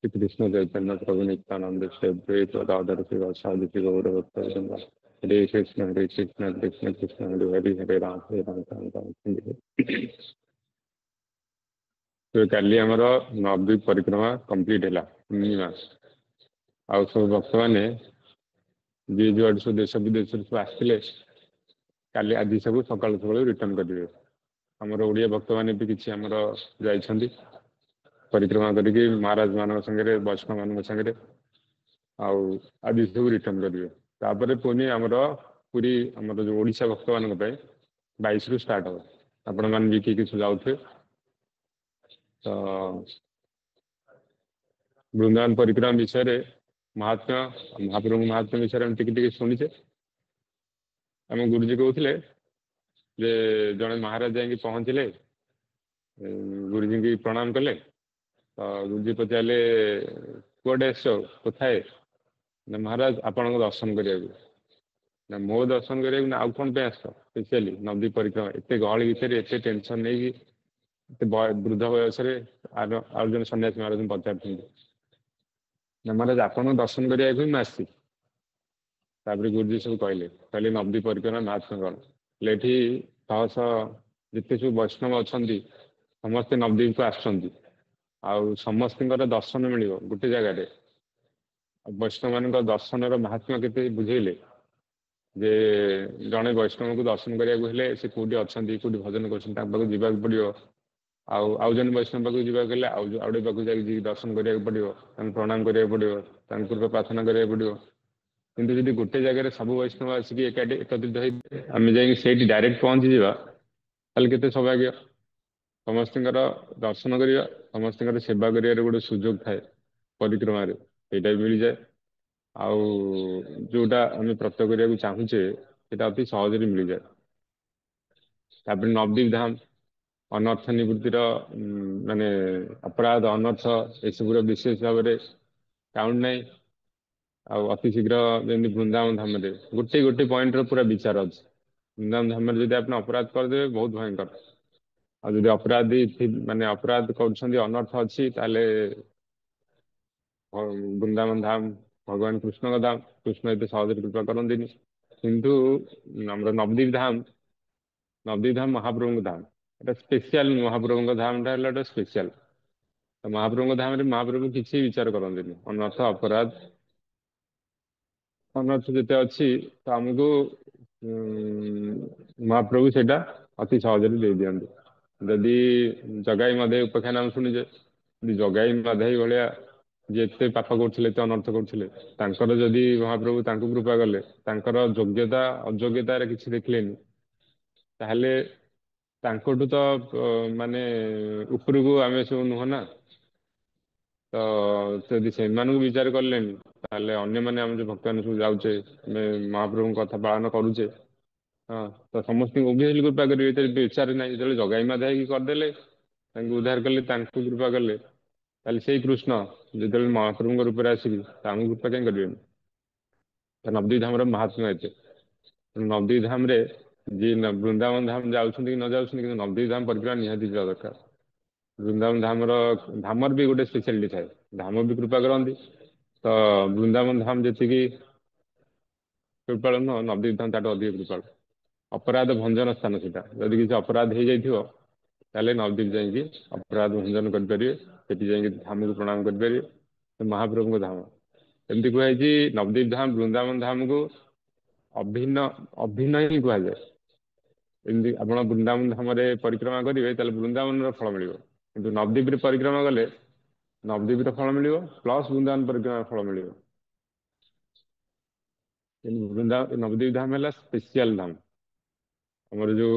श्री कृष्ण चैतन्य प्रभु नित्यानंद श्री अद्वैत गदाधर शिवासादि गौरभक्तवृंद हरे कृष्ण कृष्ण कृष्ण हरे राम राम राम हरे। तो काली आमर नवद्वीप परिक्रमा कंप्लीट है 3 मास। आउ सब भक्त मैंने जी जुआड़ सब देश विदेश सब आसते काली आज सब सकाल सकाल रिटर्न करेंगे। आमर ओडिया भक्त मैंने भी किसी आमर जाइछन्ति परिक्रमा करके महाराज मान संगे वैष्णव मान संगे आउ आज सब रिटर्न करेंगे। तापर पुणी आमर पूरी आमर जो ओडिशा भक्त मान 22 रु स्टार्ट हम। आपण मैंने भी किए जाऊे तो वृंदावन परिक्रमा विषय महात्मा महाप्रभु महात्मा विषय हम टिके शुणीचे। आम गुरुजी कहते जे जड़े महाराज जाकि पहुँचले गुरुजी की प्रणाम कले तो गुरुजी पचारे कौटे कथाए ना महाराज आपण दर्शन करा ना मो दर्शन करा ना आउ कौन पे आस स्पेशली नदी परिक्रमा एत गहली भितर एत टेंशन नहीं वृद्ध बयस आउ जन सन्यासी महाराज पचार ना महाराज आपण दर्शन करा आसी। गुरुजी सब कहले कहले नदी परिक्रमा महात्मा कौन ये शह शह जिते सब वैष्णव अच्छा समस्ते नवद्वीप को आसुँच आउ समस्त दर्शन मिल गोटे जगार वैष्णव मान दर्शन महात्मा के बुझेले जे जड़े वैष्णव को दर्शन कराया से कौटी अच्छा कौटी भजन कर पड़ो आउ जन वैष्णव पाक जावाक आउे पाक दर्शन करा पड़ो प्रणाम करा पड़ो कृपा प्रार्थना करा पड़ो। किंतु जब गोटे जगह सब वैष्णव आसिक एकत्रित आम जा डायरेक्ट पहुँची जावा के सौभाग्य समस्त दर्शन करवा समस्त सेवा कर गोटे सुजोग थाए परिक्रमा यहाँ भी मिल जाए आउ जोटा आम प्रत्यय करने चाहूचे अति सहज मिल जाए। तापर नवद्वीप धाम अनर्थ निवृत्तिर माने अपराध अनर्थ एसबूर विशेष भाव में काउंट नाई अति शीघ्र जमी वृंदावन धाम गोटे गोटे पॉइंट पूरा विचार अच्छे। वृंदावन धाम जब आप अपराध करदे बहुत भयंकर आज अपराधी माने अपराध कर अनर्थ अच्छी वृंदावन धाम भगवान कृष्ण का धाम कृष्ण ये सहज कृपा करते किंतु नवद्वीप धाम महाप्रभु धाम एटा स्पेशल महाप्रभु धाम टा स्पेशल। तो महाप्रभु धाम रे महाप्रभु किसी विचार करते अनर्थ अपराध अनर्थ जिते अच्छी तो आमको महाप्रभु से अति सहज दे दिखाते। जदि जगाई माधे उपाख्या नाम शुणीचे जगाई माधे भाया जी पाप करते अनर्थ करते जदि महाप्रभु कृपा कले योग्यता अयोग्यतार किसी देखलेनि ताहले तांकोटू तो माने उपरकू आम सब नुह ना तो जदि से विचार कले अन्य मैंने आम जो भक्त सब जाऊे महाप्रभु कथा पालन करुचे हाँ तो समस्त ओबियसली कृपा करेंगे विचार ना जो जगाई माधा करदे उद्धार कले कृपा कले से कृष्ण जो महाप्रभु रूप में आसिक कृपा कहीं करें। तो नवद्वीप धाम महात्मा एत नवद्वीप धाम जी वृंदावन धाम जाऊँ कि न जाऊँ कि नवद्वीप धाम परिक्रमा निहाती जावा दरकार। वृंदावन धामर भी गोटे स्पेशलिटी थाए धाम भी कृपा करती तो वृंदावन धाम जी कृपाल नुह नवद्वीप धाम ताठ अधिक कृपाल अपराध भंजन स्थान से जदि किसी अपराध हो जाए नवद्वीप जाकि अपराध भंजन करें धाम को प्रणाम करें। तो महाप्रभु धाम एमती कहुई नवद्वीप धाम वृंदावन धाम को अभिन्न अभिन्न ही कहुए एमती आप वृंदावन धाम परिक्रमा करेंगे तो वृंदावन फल मिल कि नवद्वीप परिक्रमा कले नवद्वीप फल मिल प्लस वृंदावन परिक्रमा फल मिल। वृंदावन नवद्वीप धाम है स्पेशल धाम आमर जो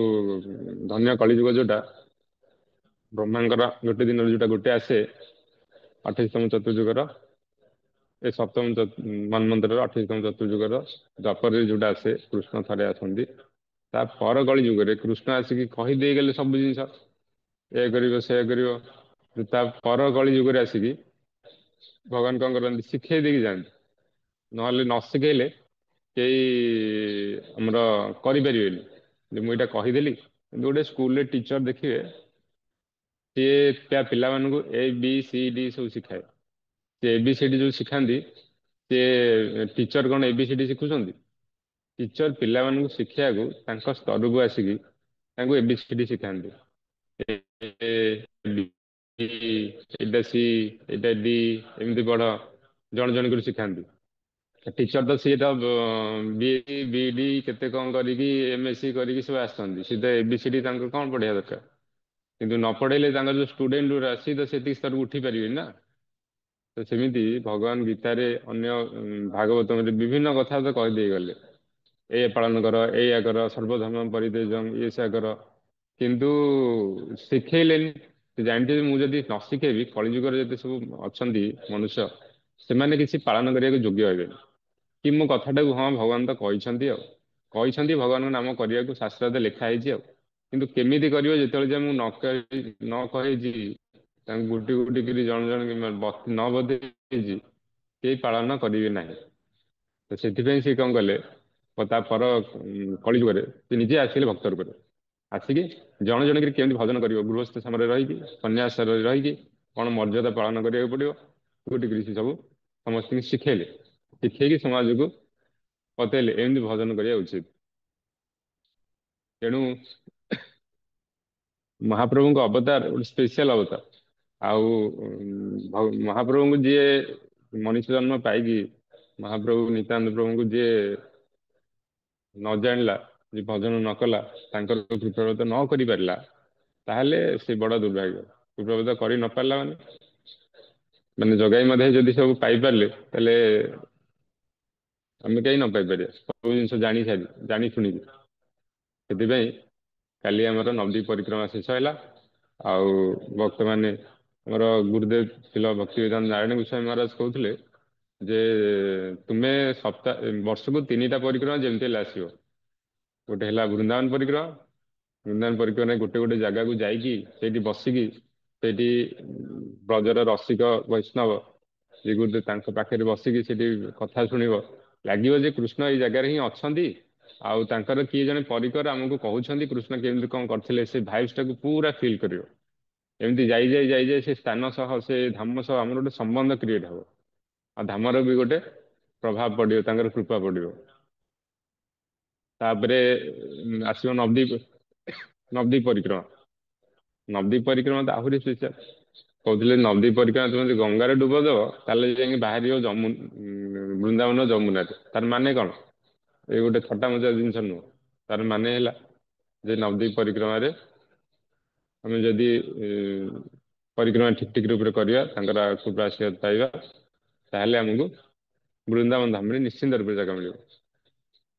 धन्य कलिजुग जोटा ब्रह्मांकर गोटे दिन जोटा गोटे आसे 28तम चतुर्युगर ए सप्तम मन्वंतर 28तम चतुर्युगर द्वापर जोटा आसे कृष्ण थे आसती पर कली जुगे कृष्ण आसिक कहीदे गले सब जिन ये कर पर कली जुगे आसिक भगवान कौन करते शिखे देकी जाते ना न शिखेले कई आमर करें मुझे कहीदेली गोटे स्कूल टीचर देखिए सी क्या पिला ए बी सी डी सब शिखाए ସେ ABCD ଯୋଉ ଶିଖାନ୍ତି ସେ ଟିଚର କଣ ABCD ଶିଖୁଛନ୍ତି? ଟିଚର ପିଲାମାନଙ୍କୁ ଶିଖିବାକୁ ତାଙ୍କ ସ୍ତରକୁ ଆସିକି ତାଙ୍କୁ ABCD ଶିଖାନ୍ତି। B, ଏଇଟା C, ଏଇଟା D, ଏମିତି ବଡ଼ ଜଣ ଜଣ କରି ଶିଖାନ୍ତି। ଟିଚର ତ ସିଏ ତ BD କେତେ କଣ କରିକି MSc କରିକି ସବୁ ଆସିଛନ୍ତି, ସିଏ ତ ABCD ତାଙ୍କୁ କଣ ପଢିବା ଦରକାର। କିନ୍ତୁ ନ ପଢେଇଲେ ତାଙ୍କର ଯୋଉ ଷ୍ଟୁଡେଣ୍ଟ ଗୁରା ସିଏ ତ ସେତିକି ସ୍ତରକୁ ଉଠି ପାରିବେନି ନା। ତ ସେମିତି ଭଗବାନ ଗୀତାରେ ଅନ୍ୟ ଭାଗବତରେ ବିଭିନ୍ନ କଥା ତ କହିଦେଇ ଗଲେ, ଏଇଆ ପାଳନ କର, ଏଇଆ କର, ସର୍ବଧର୍ମ ପରିତ୍ୟଜ୍ୟ, ଇଏ ସେୟା କର। କିନ୍ତୁ ଶିଖେଇଲେନି। ସେ ଜାଣିଥିବେ ମୁଁ ଯଦି ନ ଶିଖେଇବି କଳିଯୁଗରେ ଯେତେ ସବୁ ଅଛନ୍ତି ମନୁଷ୍ୟ, ସେମାନେ କିଛି ପାଳନ କରିବାକୁ ଯୋଗ୍ୟ ହେବେନି। କି ମୋ କଥାଟାକୁ ହଁ ଭଗବାନ ତ କହିଛନ୍ତି ଆଉ, କହିଛନ୍ତି ଭଗବାନଙ୍କ ନାମ କରିବାକୁ ଶାସ୍ତ୍ରରେ ଲେଖା ହେଇଛି ଆଉ, କିନ୍ତୁ କେମିତି କରିବ ଯେତେବେଳେ ଯେ ମୁଁ ନ କହିଛି ତାଙ୍କୁ ଗୋଟି ଗୋଟି କରି ଜଣ ଜଣ ନ ବଧେଇଛି କେହି ପାଳନ କରିବେ ନାହିଁ। ତ ସେଥିପାଇଁ ସେ କଣ କଲେ, ତା ପର କଳିଯୁଗରେ ସେ ନିଜେ ଆସିଲେ ଭକ୍ତ ରୂପରେ। ଆସିକି ଜଣ ଜଣ କରି କେମିତି ଭଜନ କରିବ, ଗୃହସ୍ଥ ସମୟରେ ରହିକି, ସନ୍ନ୍ୟାସରେ ରହିକି କଣ ମର୍ଯ୍ୟାଦା ପାଳନ କରିବାକୁ ପଡିବ, ଗୋଟି କରି ସେ ସବୁ ସମସ୍ତଙ୍କୁ ଶିଖେଇଲେ। ଶିଖେଇକି ସମାଜକୁ ବତେଇଲେ ଏମିତି ଭଜନ କରିବା ଉଚିତ। ତେଣୁ ମହାପ୍ରଭୁଙ୍କ ଅବତାର ଗୋଟେ ସ୍ପେଶିଆଲ ଅବତାର। ଆଉ ମହାପ୍ରଭୁଙ୍କୁ ଯିଏ ମଣିଷ ଜନ୍ମ ପାଇକି ମହାପ୍ରଭୁ ନିତ୍ୟାନନ୍ଦ ପ୍ରଭୁଙ୍କୁ ଯିଏ ନ ଜାଣିଲା, ଯିଏ ଭଜନ ନ କଲା, ତାଙ୍କର କୃପାବ୍ରତ ନ କରିପାରିଲା, ତାହେଲେ ସେ ବଡ ଦୁର୍ଭାଗ୍ୟ। କୃପାବ୍ରତ କରି ନ ପାରିଲା ମାନେ ଜଗାଇ ମଧ୍ୟ ଯଦି ସବୁ ପାଇପାରିଲେ, ତାହେଲେ ଆମେ କାହିଁ ନ ପାଇପାରିବା ସବୁ ଜିନିଷ ଜାଣି ଶୁଣିକି। ସେଥିପାଇଁ କାଲି ଆମର ନବଦ୍ୱୀପ ପରିକ୍ରମା ଶେଷ ହେଲା। ଆଉ ଭକ୍ତମାନେ, ଆମର ଗୁରୁଦେବ ଶିଲ ଭକ୍ତିବେଦାନ୍ତ ନାରାୟଣ ଗୋସ୍ୱାମୀ ମହାରାଜ କହୁଥିଲେ ଯେ ତୁମେ ବର୍ଷକୁ 3ଟା ପରିକ୍ରମା ଯେମିତି ହେଲେ ଆସିବ। ଗୋଟେ ହେଲା ବୃନ୍ଦାବନ ପରିକ୍ରମା। ବୃନ୍ଦାବନ ପରିକ୍ରମାରେ ଗୋଟେ ଗୋଟେ ଜାଗାକୁ ଯାଇକି ସେଇଠି ବସିକି ସେଇଠି ବ୍ରଜର ରସିକ ବୈଷ୍ଣବ ଯେ ଗୁରୁଦେବ ତାଙ୍କ ପାଖରେ ବସିକି ସେଠି କଥା ଶୁଣିବ, ଲାଗିବ ଯେ କୃଷ୍ଣ ଏଇ ଜାଗାରେ ହିଁ ଅଛନ୍ତି। ଆଉ ତାଙ୍କର କିଏ ଜଣେ ପରିକର ଆମକୁ କହୁଛନ୍ତି କୃଷ୍ଣ କେମିତି କଣ କରିଥିଲେ, ସେ ଭାଇବ୍ସ ଟାକୁ ପୁରା ଫିଲ୍ କରିବ। ଏମିତି ଯାଇ ସେ ସ୍ଥାନ ସହ, ସେ ଧାମ ସହ ଆମର ଗୋଟେ ସମ୍ବନ୍ଧ କ୍ରିଏଟ ହବ। ଆଉ ଧାମର ବି ଗୋଟେ ପ୍ରଭାବ ପଡିବ, ତାଙ୍କର କୃପା ପଡିବ। ତାପରେ ଆସିବ ନବଦ୍ୱୀପ ପରିକ୍ରମା। ନବଦ୍ୱୀପ ପରିକ୍ରମା ତ ଆହୁରି ସ୍ପେଶାଲ। କହୁଥିଲେ ନବଦ୍ୱୀପ ପରିକ୍ରମା ତୁମେ ଯଦି ଗଙ୍ଗାରେ ଡୁବ ଦବ, ତାହେଲେ ଯାଇକି ବାହାରିବ ବୃନ୍ଦାବନ ଯମୁନାରେ। ତାର ମାନେ କଣ? ଏଇ ଗୋଟେ ଥଟ୍ଟା ମଜା ଜିନିଷ ନୁହଁ। ତାର ମାନେ ହେଲା ଯେ ନବଦ୍ୱୀପ ପରିକ୍ରମାରେ ଆମେ ଯଦି ପରିକ୍ରମା ଠିକ ରୂପରେ କରିବା, ତାଙ୍କର କୃପା ଆଶୀର୍ବାଦ ପାଇବା, ତାହେଲେ ଆମକୁ ବୃନ୍ଦାବନ ଧାମରେ ନିଶ୍ଚିନ୍ତ ରୂପେ ଜାଗା ମିଳିବ।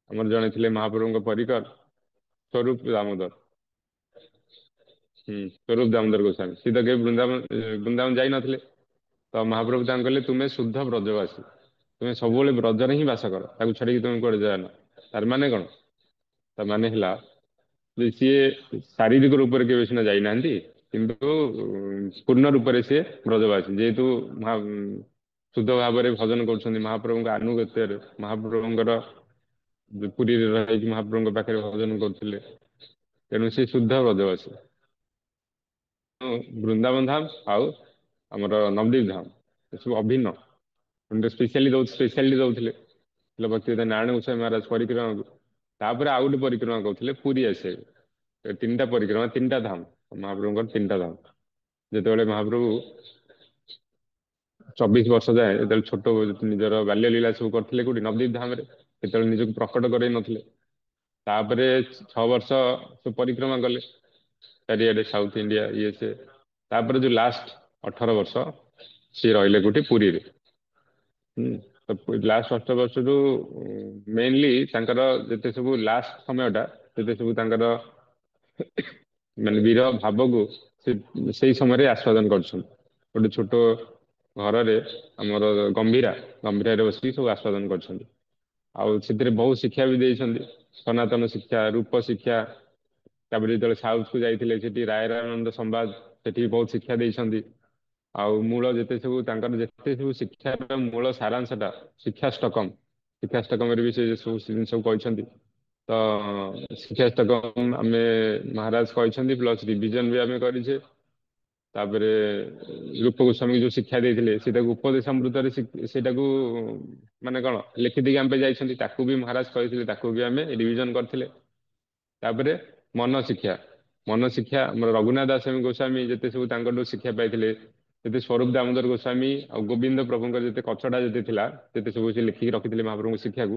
ଆମର ଜଣେ ଥିଲେ ମହାପ୍ରଭୁଙ୍କ ପରିକର, ସ୍ୱରୂପ ଦାମୋଦର। ସ୍ୱରୂପ ଦାମୋଦର ଗୋସ୍ୱାମୀ। ସିଏ ତ କେବେ ବୃନ୍ଦାବନ ଯାଇନଥିଲେ। ତ ମହାପ୍ରଭୁ ତାଙ୍କୁ କହିଲେ ତୁମେ ଶୁଦ୍ଧ ବ୍ରଜବାସୀ, ତୁମେ ସବୁବେଳେ ବ୍ରଜରେ ହିଁ ବାସ କର, ତାକୁ ଛାଡିକି ତୁମେ କୁଆଡେ ଯାଅନା। ତାର ମାନେ କଣ? ତାର ମାନେ ହେଲା ଯେ ସିଏ ଶାରୀରିକ ରୂପରେ କେବେ ସିନା ଯାଇନାହାନ୍ତି, କିନ୍ତୁ ପୂର୍ଣ୍ଣ ରୂପରେ ସିଏ ବ୍ରଜବାସୀ। ଯେହେତୁ ଶୁଦ୍ଧ ଭାବରେ ଭଜନ କରୁଛନ୍ତି ମହାପ୍ରଭୁଙ୍କ ଆନୁଗତ୍ୟରେ, ମହାପ୍ରଭୁଙ୍କର ପୁରୀରେ ରହିକି ମହାପ୍ରଭୁଙ୍କ ପାଖରେ ଭଜନ କରୁଥିଲେ, ତେଣୁ ସେ ଶୁଦ୍ଧ ବ୍ରଜବାସୀ। ବୃନ୍ଦାବନ ଧାମ ଆଉ ଆମର ନବଦ୍ୱୀପ ଧାମ ଏସବୁ ଅଭିନ୍ନ। ସ୍ପେଶାଲିଟି ଦଉଥିଲେ ଭକ୍ତିବେଦାନ୍ତ ନାରାୟଣ ଗୋସ୍ୱାମୀ ମହାରାଜ ପରିକ୍ରମାକୁ। ତାପରେ ଆଉ ଗୋଟେ ପରିକ୍ରମା କରୁଥିଲେ ପୁରୀ ଆସିବାକୁ। 3ଟା ପରିକ୍ରମା, 3ଟା ଧାମ, ମହାପ୍ରଭୁଙ୍କର 3ଟା ଧାମ। ଯେତେବେଳେ ମହାପ୍ରଭୁ 24 ବର୍ଷ ଯାଏ ଯେତେବେଳେ ଛୋଟ ନିଜର ବାଲ୍ୟ ଲୀଳା ସବୁ କରିଥିଲେ କୋଉଠି ନବଦ୍ୱୀପ ଧାମରେ, ସେତେବେଳେ ନିଜକୁ ପ୍ରକଟ କରାଇ ନଥିଲେ। ତାପରେ 6 ବର୍ଷ ସବୁ ପରିକ୍ରମା କଲେ ଚାରିଆଡେ, ସାଉଥ ଇଣ୍ଡିଆ ଇଏ ସେ। ତାପରେ ଯୋଉ ଲାଷ୍ଟ 18 ବର୍ଷ ସିଏ ରହିଲେ କୋଉଠି ପୁରୀରେ। ଲାଷ୍ଟ 18 ବର୍ଷରୁ ମେନଲି ତାଙ୍କର ଯେତେ ସବୁ ଲାଷ୍ଟ ସମୟଟା, ଯେତେ ସବୁ ତାଙ୍କର ମାନେ ବିରହ ଭାବକୁ ସେ ସେଇ ସମୟରେ ଆସ୍ୱାଦନ କରୁଛନ୍ତି। ଗୋଟେ ଛୋଟ ଘରରେ ଆମର ଗମ୍ଭୀରାରେ ବସିକି ସବୁ ଆସ୍ୱାଦନ କରିଛନ୍ତି। ଆଉ ସେଥିରେ ବହୁତ ଶିକ୍ଷା ବି ଦେଇଛନ୍ତି, ସନାତନ ଶିକ୍ଷା, ରୂପ ଶିକ୍ଷା। ତାପରେ ଯେତେବେଳେ ସାଉଥକୁ ଯାଇଥିଲେ, ସେଠି ରାୟରାନନ୍ଦ ସମ୍ବାଦ, ସେଠି ବହୁତ ଶିକ୍ଷା ଦେଇଛନ୍ତି। ଆଉ ମୂଳ ଯେତେ ସବୁ ତାଙ୍କର ଯେତେ ସବୁ ଶିକ୍ଷାର ମୂଳ ସାରାଂଶଟା ଶିକ୍ଷାଷ୍ଟକମରେ ବି ସେ ସବୁ ଜିନିଷ କହିଛନ୍ତି। ତ ଶିକ୍ଷାଷ୍ଟକମ୍ ଆମେ ମହାରାଜ କହିଛନ୍ତି, ପ୍ଲସ୍ ରିଭିଜନ ବି ଆମେ କରିଛେ। ତାପରେ ରୂପ ଗୋସ୍ୱାମୀ ଯୋଉ ଶିକ୍ଷା ଦେଇଥିଲେ ସେଟାକୁ ଉପଦେଶାମୃତରେ ସେଟାକୁ ମାନେ କଣ ଲେଖିଦେଇକି ଆମ ପାଇଁ ଯାଇଛନ୍ତି, ତାକୁ ବି ମହାରାଜ କହିଥିଲେ, ତାକୁ ବି ଆମେ ରିଭିଜନ କରିଥିଲେ। ତାପରେ ମନ ଶିକ୍ଷା, ମନ ଶିକ୍ଷା ଆମର ରଘୁନାଥ ଦାସ ଗୋସ୍ୱାମୀ ଯେତେ ସବୁ ତାଙ୍କଠୁ ଶିକ୍ଷା ପାଇଥିଲେ, ଯେତେ ସ୍ୱରୂପ ଦାମୋଦର ଗୋସ୍ୱାମୀ ଆଉ ଗୋବିନ୍ଦ ପ୍ରଭୁଙ୍କର ଯେତେ କଚଡା ଯେତେ ଥିଲା, ଯେତେ ସବୁ ସେ ଲେଖିକି ରଖିଥିଲେ ମହାପ୍ରଭୁଙ୍କ ଶିକ୍ଷାକୁ,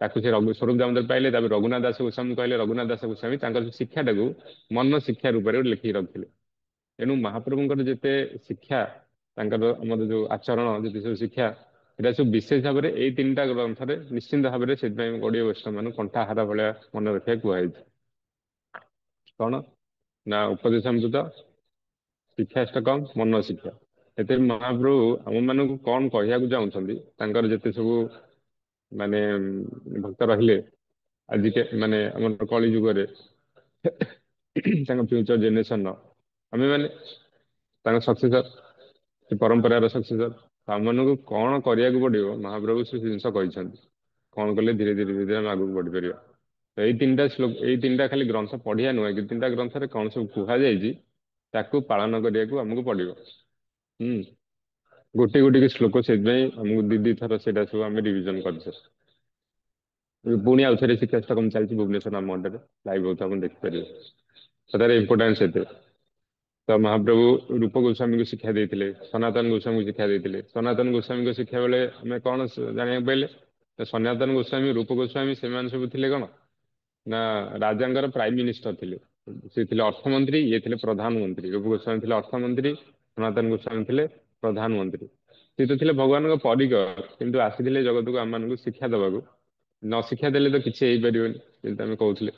ତାକୁ ସେ ସ୍ୱରୂପ ଦାମୋଦର ପାଇଲେ। ତାପରେ ରଘୁନାଥ ଦାସ ଗୋସ୍ୱାମୀ କହିଲେ, ରଘୁନାଥ ଦାସ ଗୋସ୍ୱାମୀ ତାଙ୍କର ଶିକ୍ଷାଟାକୁ ମନ ଶିକ୍ଷା ରୂପରେ ଲେଖିକି ରଖିଥିଲେ। ଏଣୁ ମହାପ୍ରଭୁଙ୍କର ଯେତେ ଶିକ୍ଷା, ତାଙ୍କର ଆମର ଯୋଉ ଆଚରଣ ଯେତେ ସବୁ ଶିକ୍ଷା, ଏଟା ସବୁ ବିଶେଷ ଭାବରେ ଏଇ ତିନିଟା ଗ୍ରନ୍ଥରେ ନିଶ୍ଚିନ୍ତ ଭାବରେ, ସେଥିପାଇଁ ଓଡ଼ିଆ ବୈଷ୍ଣବ ମାନଙ୍କୁ କଣ୍ଠାହାର ଭଳିଆ ମନେ ରଖିବାକୁ କୁହାଯାଇଛି। କଣ ନା ଉପଦେଶାମୃତ, ଶିକ୍ଷାଷ୍ଟକମ୍, ମନ ଶିକ୍ଷା। ଏଥିରେ ମହାପ୍ରଭୁ ଆମ ମାନଙ୍କୁ କଣ କହିବାକୁ ଚାହୁଁଛନ୍ତି, ତାଙ୍କର ଯେତେ ସବୁ ମାନେ ଭକ୍ତ ରହିଲେ ଆଜିକେ ମାନେ ଆମର କଳି ଯୁଗରେ ତାଙ୍କ ଫ୍ୟୁଚର ଜେନେରେସନ ଆମେ ମାନେ ତାଙ୍କ ସକ୍ସେସର, ସେ ପରମ୍ପରାର ସକ୍ସେସର, ଆମମାନଙ୍କୁ କଣ କରିବାକୁ ପଡିବ ମହାପ୍ରଭୁ ସେ ଜିନିଷ କହିଛନ୍ତି। କଣ କଲେ ଧୀରେ ଧୀରେ ଧୀରେ ଧୀରେ ଆମେ ଆଗକୁ ବଢିପାରିବା। ଏଇ ତିନିଟା ଶ୍ଲୋକ, ଏଇ ତିନିଟା ଖାଲି ଗ୍ରନ୍ଥ ପଢିଆ ନୁହେଁ କି, ତିନିଟା ଗ୍ରନ୍ଥରେ କଣ ସବୁ କୁହାଯାଇଛି ତାକୁ ପାଳନ କରିବାକୁ ଆମକୁ ପଡିବ। ହୁଁ, ଗୋଟି ଗୋଟିକି ଶ୍ଲୋକ, ସେଥିପାଇଁ ଆମକୁ ଦି ଥର ସେଇଟା ସବୁ ଆମେ ରିଭିଜନ କରିଛେ। ପୁଣି ଆଉ ଥରେ ଶିକ୍ଷାଷ୍ଟକମ୍ ଚାଲିଛି ଭୁବନେଶ୍ୱର ଆମ ମଣ୍ଡରେ, ଲାଇଭ ହଉଛି, ଆପଣ ଦେଖିପାରିବେ। ସେଟାର ଇମ୍ପୋର୍ଟାନ୍ସ ଏତେ। ତ ମହାପ୍ରଭୁ ରୂପ ଗୋସ୍ୱାମୀଙ୍କୁ ଶିକ୍ଷା ଦେଇଥିଲେ, ସନାତନ ଗୋସ୍ୱାମୀଙ୍କୁ ଶିକ୍ଷା ଦେଇଥିଲେ। ସନାତନ ଗୋସ୍ୱାମୀଙ୍କ ଶିକ୍ଷା ବେଳେ ଆମେ କଣ ଜାଣିବାକୁ ପାଇଲେ, ସନାତନ ଗୋସ୍ୱାମୀ, ରୂପ ଗୋସ୍ୱାମୀ ସେମାନେ ସବୁ ଥିଲେ କଣ ନା ରାଜାଙ୍କର ପ୍ରାଇମ ମିନିଷ୍ଟର ଥିଲେ। ସେ ଥିଲେ ଅର୍ଥମନ୍ତ୍ରୀ, ଇଏ ଥିଲେ ପ୍ରଧାନମନ୍ତ୍ରୀ। ରୂପ ଗୋସ୍ୱାମୀ ଥିଲେ ଅର୍ଥମନ୍ତ୍ରୀ, ସନାତନ ଗୋସ୍ୱାମୀ ଥିଲେ ପ୍ରଧାନମନ୍ତ୍ରୀ। ସେ ତ ଥିଲେ ଭଗବାନଙ୍କ ପରିକର, କିନ୍ତୁ ଆସିଥିଲେ ଜଗତକୁ ଆମମାନଙ୍କୁ ଶିକ୍ଷା ଦେବାକୁ। ନ ଶିକ୍ଷା ଦେଲେ ତ କିଛି ହେଇପାରିବନି, ଯେମିତି ଆମେ କହୁଥିଲେ।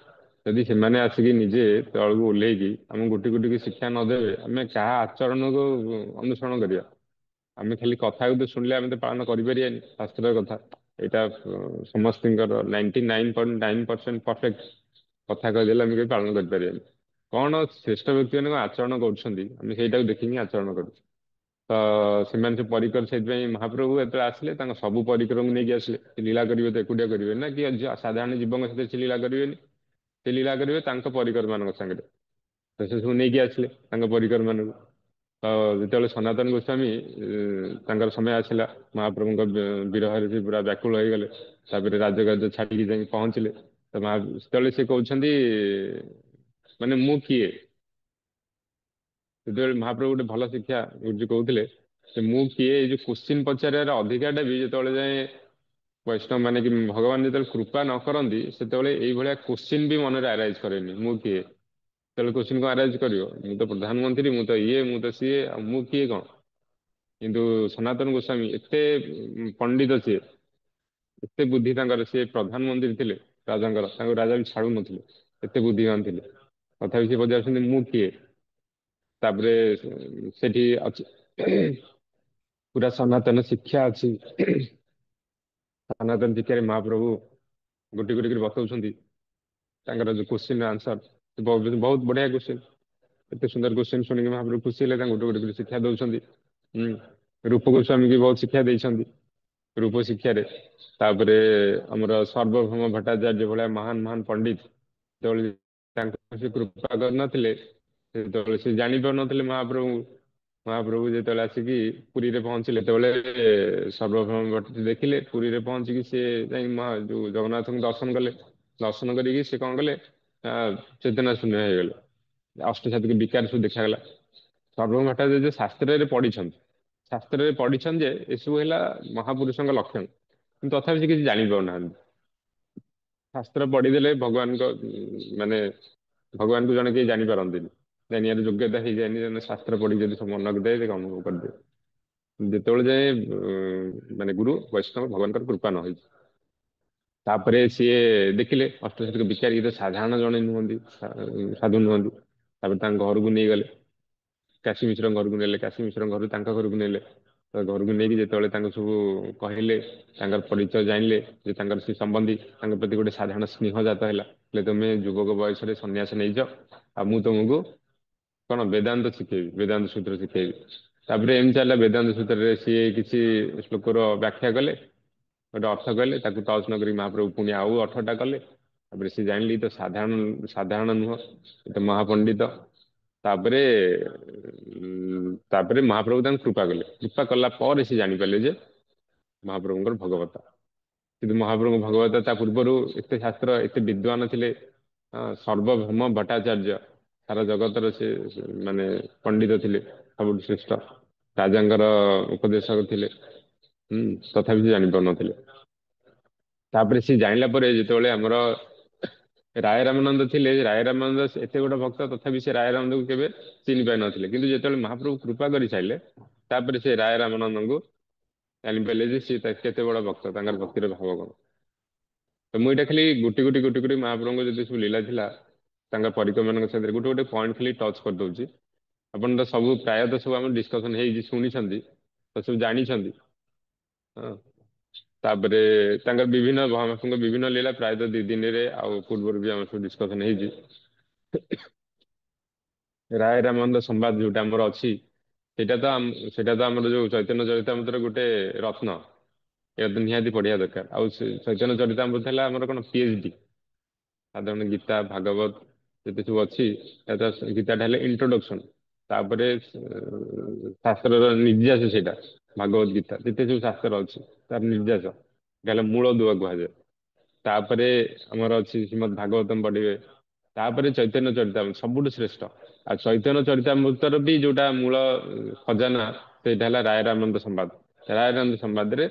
ଯଦି ସେମାନେ ଆସିକି ନିଜେ ତଳକୁ ଓହ୍ଲେଇକି ଆମକୁ ଗୋଟି ଗୋଟିକି ଶିକ୍ଷା ନଦେବେ, ଆମେ କାହା ଆଚରଣକୁ ଅନୁସରଣ କରିବା? ଆମେ ଖାଲି କଥାକୁ ତ ଶୁଣିଲେ ଆମେ ତ ପାଳନ କରିପାରିବାନି ଶାସ୍ତ୍ରର କଥା। ଏଇଟା ସମସ୍ତଙ୍କର 99.9% ପରଫେକ୍ଟ କଥା କହିଦେଲେ ଆମେ କେହି ପାଳନ କରିପାରିବାନି। କଣ ଶ୍ରେଷ୍ଠ ବ୍ୟକ୍ତି ମାନେ କଣ ଆଚରଣ କରୁଛନ୍ତି, ଆମେ ସେଇଟାକୁ ଦେଖିକି ଆଚରଣ କରୁଛୁ। ତ ସେମାନେ ସବୁ ପରିକର, ସେଇଥିପାଇଁ ମହାପ୍ରଭୁ ଯେତେବେଳେ ଆସିଲେ ତାଙ୍କ ସବୁ ପରିକରଙ୍କୁ ନେଇକି ଆସିଲେ। ସେ ଲୀଳା କରିବେ ତ ଏକୁଟିଆ କରିବେ ନା, କି ସାଧାରଣ ଜୀବଙ୍କ ସହିତ ସେ ଲୀଳା କରିବେନି। ସେ ଲୀଳା କରିବେ ତାଙ୍କ ପରିକର ମାନଙ୍କ ସାଙ୍ଗରେ। ତ ସେ ସବୁ ନେଇକି ଆସିଲେ ତାଙ୍କ ପରିକର ମାନଙ୍କୁ। ତ ଯେତେବେଳେ ସନାତନ ଗୋସ୍ୱାମୀ ତାଙ୍କର ସମୟ ଆସିଲା, ମହାପ୍ରଭୁଙ୍କ ବିରହରେ ସେ ପୁରା ବ୍ୟାକୁଳ ହେଇଗଲେ। ତାପରେ ରାଜଗାଦ ଛାଡିକି ଯାଇକି ପହଞ୍ଚିଲେ। ତ ସେତେବେଳେ ସେ କହୁଛନ୍ତି ମାନେ ମୁଁ କିଏ? ସେତେବେଳେ ମହାପ୍ରଭୁ ଗୋଟେ ଭଲ ଶିକ୍ଷା ଗୁରୁଜୀ କହୁଥିଲେ, ଯେ ମୁଁ କିଏ, ଏଇ ଯୋଉ କୋଶ୍ଚିନ୍ ପଚାରିବାର ଅଧିକାରଟା ବି ଯେତେବେଳେ ଯାଏ ବୈଷ୍ଣବ ମାନେ କି ଭଗବାନ ଯେତେବେଳେ କୃପା ନ କରନ୍ତି, ସେତେବେଳେ ଏଇଭଳିଆ କୋଶ୍ଚିନ୍ ବି ମନରେ ଆରାଇଜ କରେନି। ମୁଁ କିଏ? ସେତେବେଳେ କୋଶ୍ଚିନ୍ କଣ ଆରାଇଜ କରିବ? ମୁଁ ତ ପ୍ରଧାନମନ୍ତ୍ରୀ, ମୁଁ ତ ଇଏ, ମୁଁ ତ ସିଏ, ଆଉ ମୁଁ କିଏ କଣ? କିନ୍ତୁ ସନାତନ ଗୋସ୍ୱାମୀ ଏତେ ପଣ୍ଡିତ, ସିଏ ଏତେ ବୁଦ୍ଧି ତାଙ୍କର, ସିଏ ପ୍ରଧାନମନ୍ତ୍ରୀ ଥିଲେ ରାଜାଙ୍କର, ତାଙ୍କୁ ରାଜା ବି ଛାଡୁନଥିଲେ, ଏତେ ବୁଦ୍ଧିମାନ ଥିଲେ। ତଥାପି ସେ ପଚାରୁଛନ୍ତି ମୁଁ କିଏ? ତାପରେ ସେଠି ଅଛି ପୁରା ସନାତନ ଶିକ୍ଷା ଅଛି। ସନାତନ ଶିକ୍ଷାରେ ମହାପ୍ରଭୁ ଗୋଟି ଗୋଟି କରି ବତଉଛନ୍ତି ତାଙ୍କର ଯୋଉ କୋଶ୍ଚିନ୍ ଆନ୍ସର। ବହୁତ ବଢିଆ କୋଶ୍ଚିନ୍, ଏତେ ସୁନ୍ଦର କୋଶ୍ଚିନ୍ ଶୁଣିକି ମହାପ୍ରଭୁ ଖୁସି ହେଲେ, ତାଙ୍କୁ ଗୋଟେ ଗୋଟେ କରି ଶିକ୍ଷା ଦଉଛନ୍ତି। ରୂପ ଗୋସ୍ୱାମୀ କି ବହୁତ ଶିକ୍ଷା ଦେଇଛନ୍ତି ରୂପ ଶିକ୍ଷାରେ। ତାପରେ ଆମର ସର୍ବଭୌମ ଭଟ୍ଟାଚାର୍ଯ୍ୟ ଭଳିଆ ମହାନ ମହାନ ପଣ୍ଡିତ ଯେତେବେଳେ ତାଙ୍କ ସେ କୃପା କରିନଥିଲେ, ସେତେବେଳେ ସେ ଜାଣି ପାରୁନଥିଲେ ମହାପ୍ରଭୁଙ୍କୁ। ମହାପ୍ରଭୁ ଯେତେବେଳେ ଆସିକି ପୁରୀରେ ପହଞ୍ଚିଲେ, ସେତେବେଳେ ସର୍ବଭୌମ ଭଟ୍ଟ ଦେଖିଲେ, ପୁରୀରେ ପହଞ୍ଚିକି ସେ ଯାଇ ଯୋଉ ଜଗନ୍ନାଥଙ୍କୁ ଦର୍ଶନ କଲେ। ଦର୍ଶନ କରିକି ସେ କଣ କଲେ, ଚେତନା ଶୂନ୍ୟ ହେଇଗଲେ। ଅଷ୍ଟସାଧିକ ବିକାର ସବୁ ଦେଖାଗଲା। ସର୍ବଭୌମ ଭଟ୍ଟାଚାର୍ଯ୍ୟ ଶାସ୍ତ୍ରରେ ପଢିଛନ୍ତି, ଶାସ୍ତ୍ରରେ ପଢିଛନ୍ତି ଯେ ଏସବୁ ହେଲା ମହାପୁରୁଷଙ୍କ ଲକ୍ଷଣ, କିନ୍ତୁ ତଥାପି ସେ କିଛି ଜାଣିପାରୁନାହାନ୍ତି। ଶାସ୍ତ୍ର ପଢିଦେଲେ ଭଗବାନଙ୍କ ମାନେ ଭଗବାନଙ୍କୁ ଜଣେ କେହି ଜାଣିପାରନ୍ତିନି, ଜାଣିବାର ଯୋଗ୍ୟତା ହେଇଯାଏନି। ଜଣେ ଶାସ୍ତ୍ର ପଢି ଯଦି ସବୁ ମନକୁ ଦେଏ, ସେ ଅନୁଭବ କରିଦିଏ। ଯେତେବେଳେ ଯାଏ ମାନେ ଗୁରୁ ବୈଷ୍ଣବ ଭଗବାନଙ୍କର କୃପା ନ ହେଇଛି। ତାପରେ ସିଏ ଦେଖିଲେ ଅଷ୍ଟସାଧିକ ବିଚାରୀ, ଇଏ ତ ସାଧାରଣ ଜଣେ ନୁହନ୍ତି, ସାଧୁ ନୁହନ୍ତି। ତାପରେ ତାଙ୍କ ଘରକୁ ନେଇଗଲେ, କାଶୀ ମିଶ୍ରଙ୍କ ଘରକୁ ନେଲେ। କାଶୀ ମିଶ୍ରଙ୍କ ଘରୁ ତାଙ୍କ ଘରକୁ ନେଲେ। ତ ଘରକୁ ନେଇକି ଯେତେବେଳେ ତାଙ୍କୁ ସବୁ କହିଲେ, ତାଙ୍କର ପରିଚୟ ଜାଣିଲେ, ଯେ ତାଙ୍କର ସେ ସମ୍ବନ୍ଧୀ, ତାଙ୍କ ପ୍ରତି ଗୋଟେ ସାଧାରଣ ସ୍ନେହ ଜାତ ହେଲା। ହେଲେ ତମେ ଯୁବକ ବୟସରେ ସନ୍ନ୍ୟାସ ନେଇଛ, ଆଉ ମୁଁ ତମକୁ କଣ ବେଦାନ୍ତ ଶିଖେଇବି, ବେଦାନ୍ତ ସୂତ୍ର ଶିଖେଇବି। ତାପରେ ଏମିତି ଚାଲିଲା। ବେଦାନ୍ତ ସୂତ୍ରରେ ସିଏ କିଛି ଶ୍ଲୋକର ବ୍ୟାଖ୍ୟା କଲେ, ଗୋଟେ ଅର୍ଥ କଲେ, ତାକୁ ଟଚ୍ ନ କରି ମହାପ୍ରଭୁ ପୁଣି ଆଉ ଅର୍ଥଟା କଲେ। ତାପରେ ସେ ଜାଣିଲେ ତ ସାଧାରଣ ସାଧାରଣ ନୁହଁ, ଏ ତ ମହାପଣ୍ଡିତ। ତାପରେ ତାପରେ ମହାପ୍ରଭୁ ତାଙ୍କୁ କୃପା କଲେ। କୃପା କଲା ପରେ ସେ ଜାଣିପାରିଲେ ଯେ ମହାପ୍ରଭୁଙ୍କର ଭଗବତ। କିନ୍ତୁ ମହାପ୍ରଭୁଙ୍କ ଭଗବତ ତା ପୂର୍ବରୁ ଏତେ ଶାସ୍ତ୍ର ଏତେ ବିଦ୍ୱାନ ଥିଲେ। ସର୍ବଭୌମ ଭଟ୍ଟାଚାର୍ଯ୍ୟ ସାରା ଜଗତର ସେ ମାନେ ପଣ୍ଡିତ ଥିଲେ, ସବୁଠୁ ଶ୍ରେଷ୍ଠ ରାଜାଙ୍କର ଉପଦେଶକ ଥିଲେ। ତଥାପି ସେ ଜାଣିପାରୁନଥିଲେ। ତାପରେ ସେ ଜାଣିଲା ପରେ ଯେତେବେଳେ ଆମର ରାୟ ରାମାନନ୍ଦ ଥିଲେ, ରାୟ ରାମାନନ୍ଦ ଏତେ ବଡ ଭକ୍ତ ତଥାପି ସେ ରାୟ ରାମାନନ୍ଦଙ୍କୁ କେବେ ଚିହ୍ନି ପାରିନଥିଲେ। କିନ୍ତୁ ଯେତେବେଳେ ମହାପ୍ରଭୁ କୃପା କରିସାରିଲେ ତାପରେ ସେ ରାୟ ରାମାନନ୍ଦଙ୍କୁ ଜାଣିପାରିଲେ ଯେ ସିଏ କେତେ ବଡ ଭକ୍ତ, ତାଙ୍କର ଭକ୍ତିର ଭାବ କଣ। ତ ମୁଁ ଏଇଟା ଖାଲି ଗୋଟି ଗୋଟି ମହାପ୍ରଭୁଙ୍କ ଯଦି ସବୁ ଲୀଳା ଥିଲା ତାଙ୍କ ପରିକ୍ରମାନଙ୍କ ସାଥିରେ ଗୋଟେ ଗୋଟେ ପଏଣ୍ଟ ଖାଲି ଟଚ୍ କରିଦଉଛି। ଆପଣ ତ ସବୁ ପ୍ରାୟତଃ ସବୁ ଆମର ଡିସ୍କସନ ହେଇଛି, ଶୁଣିଛନ୍ତି, ତ ସବୁ ଜାଣିଛନ୍ତି। ହଁ। ତାପରେ ତାଙ୍କର ବିଭିନ୍ନ ମହାପ୍ରଭୁଙ୍କ ବିଭିନ୍ନ ଲୀଳା ପ୍ରାୟତଃ 2 ଦିନରେ ଆଉ ପୂର୍ବରୁ ବି ଆମର ସବୁ ଡିସ୍କସନ ହେଇଛି। ରାୟ ରାମାନନ୍ଦ ସମ୍ବାଦ ଯୋଉଟା ଆମର ଅଛି ସେଇଟା ତ ଆମର ଯୋଉ ଚୈତନ୍ୟ ଚରିତାମୃତର ଗୋଟେ ରତ୍ନ। ଏହା ତ ନିହାତି ପଢିବା ଦରକାର। ଆଉ ଚୈତନ୍ୟ ଚରିତାମୃତ ହେଲା ଆମର କଣ PhD। ସାଧାରଣ ଗୀତା ଭାଗବତ ଯେତେ ସବୁ ଅଛି, ଗୀତାଟା ହେଲେ ଇଣ୍ଟ୍ରୋଡକ୍ସନ। ତାପରେ ଶାସ୍ତ୍ରର ନିର୍ଯାସ ସେଇଟା ଭାଗବତ ଗୀତା ଯେତେ ସବୁ ଶାସ୍ତ୍ର ଅଛି ତାର ନିର୍ଯାସ, ହେଲେ ମୂଳ ଦୁଆ କୁହାଯାଏ। ତାପରେ ଆମର ଅଛି ଶ୍ରୀମଦ୍ ଭାଗବତମ ପଢିବେ। ତାପରେ ଚୈତନ୍ୟ ଚରିତାମୃତ ସବୁଠୁ ଶ୍ରେଷ୍ଠ। ଆଉ ଚୈତନ୍ୟ ଚରିତାମୃତର ବି ଯୋଉଟା ମୂଳ ଖଜାନା ସେଇଟା ହେଲା ରାୟ ରାମାନନ୍ଦ ସମ୍ବାଦ। ରାୟ ରାମାନନ୍ଦ ସମ୍ବାଦରେ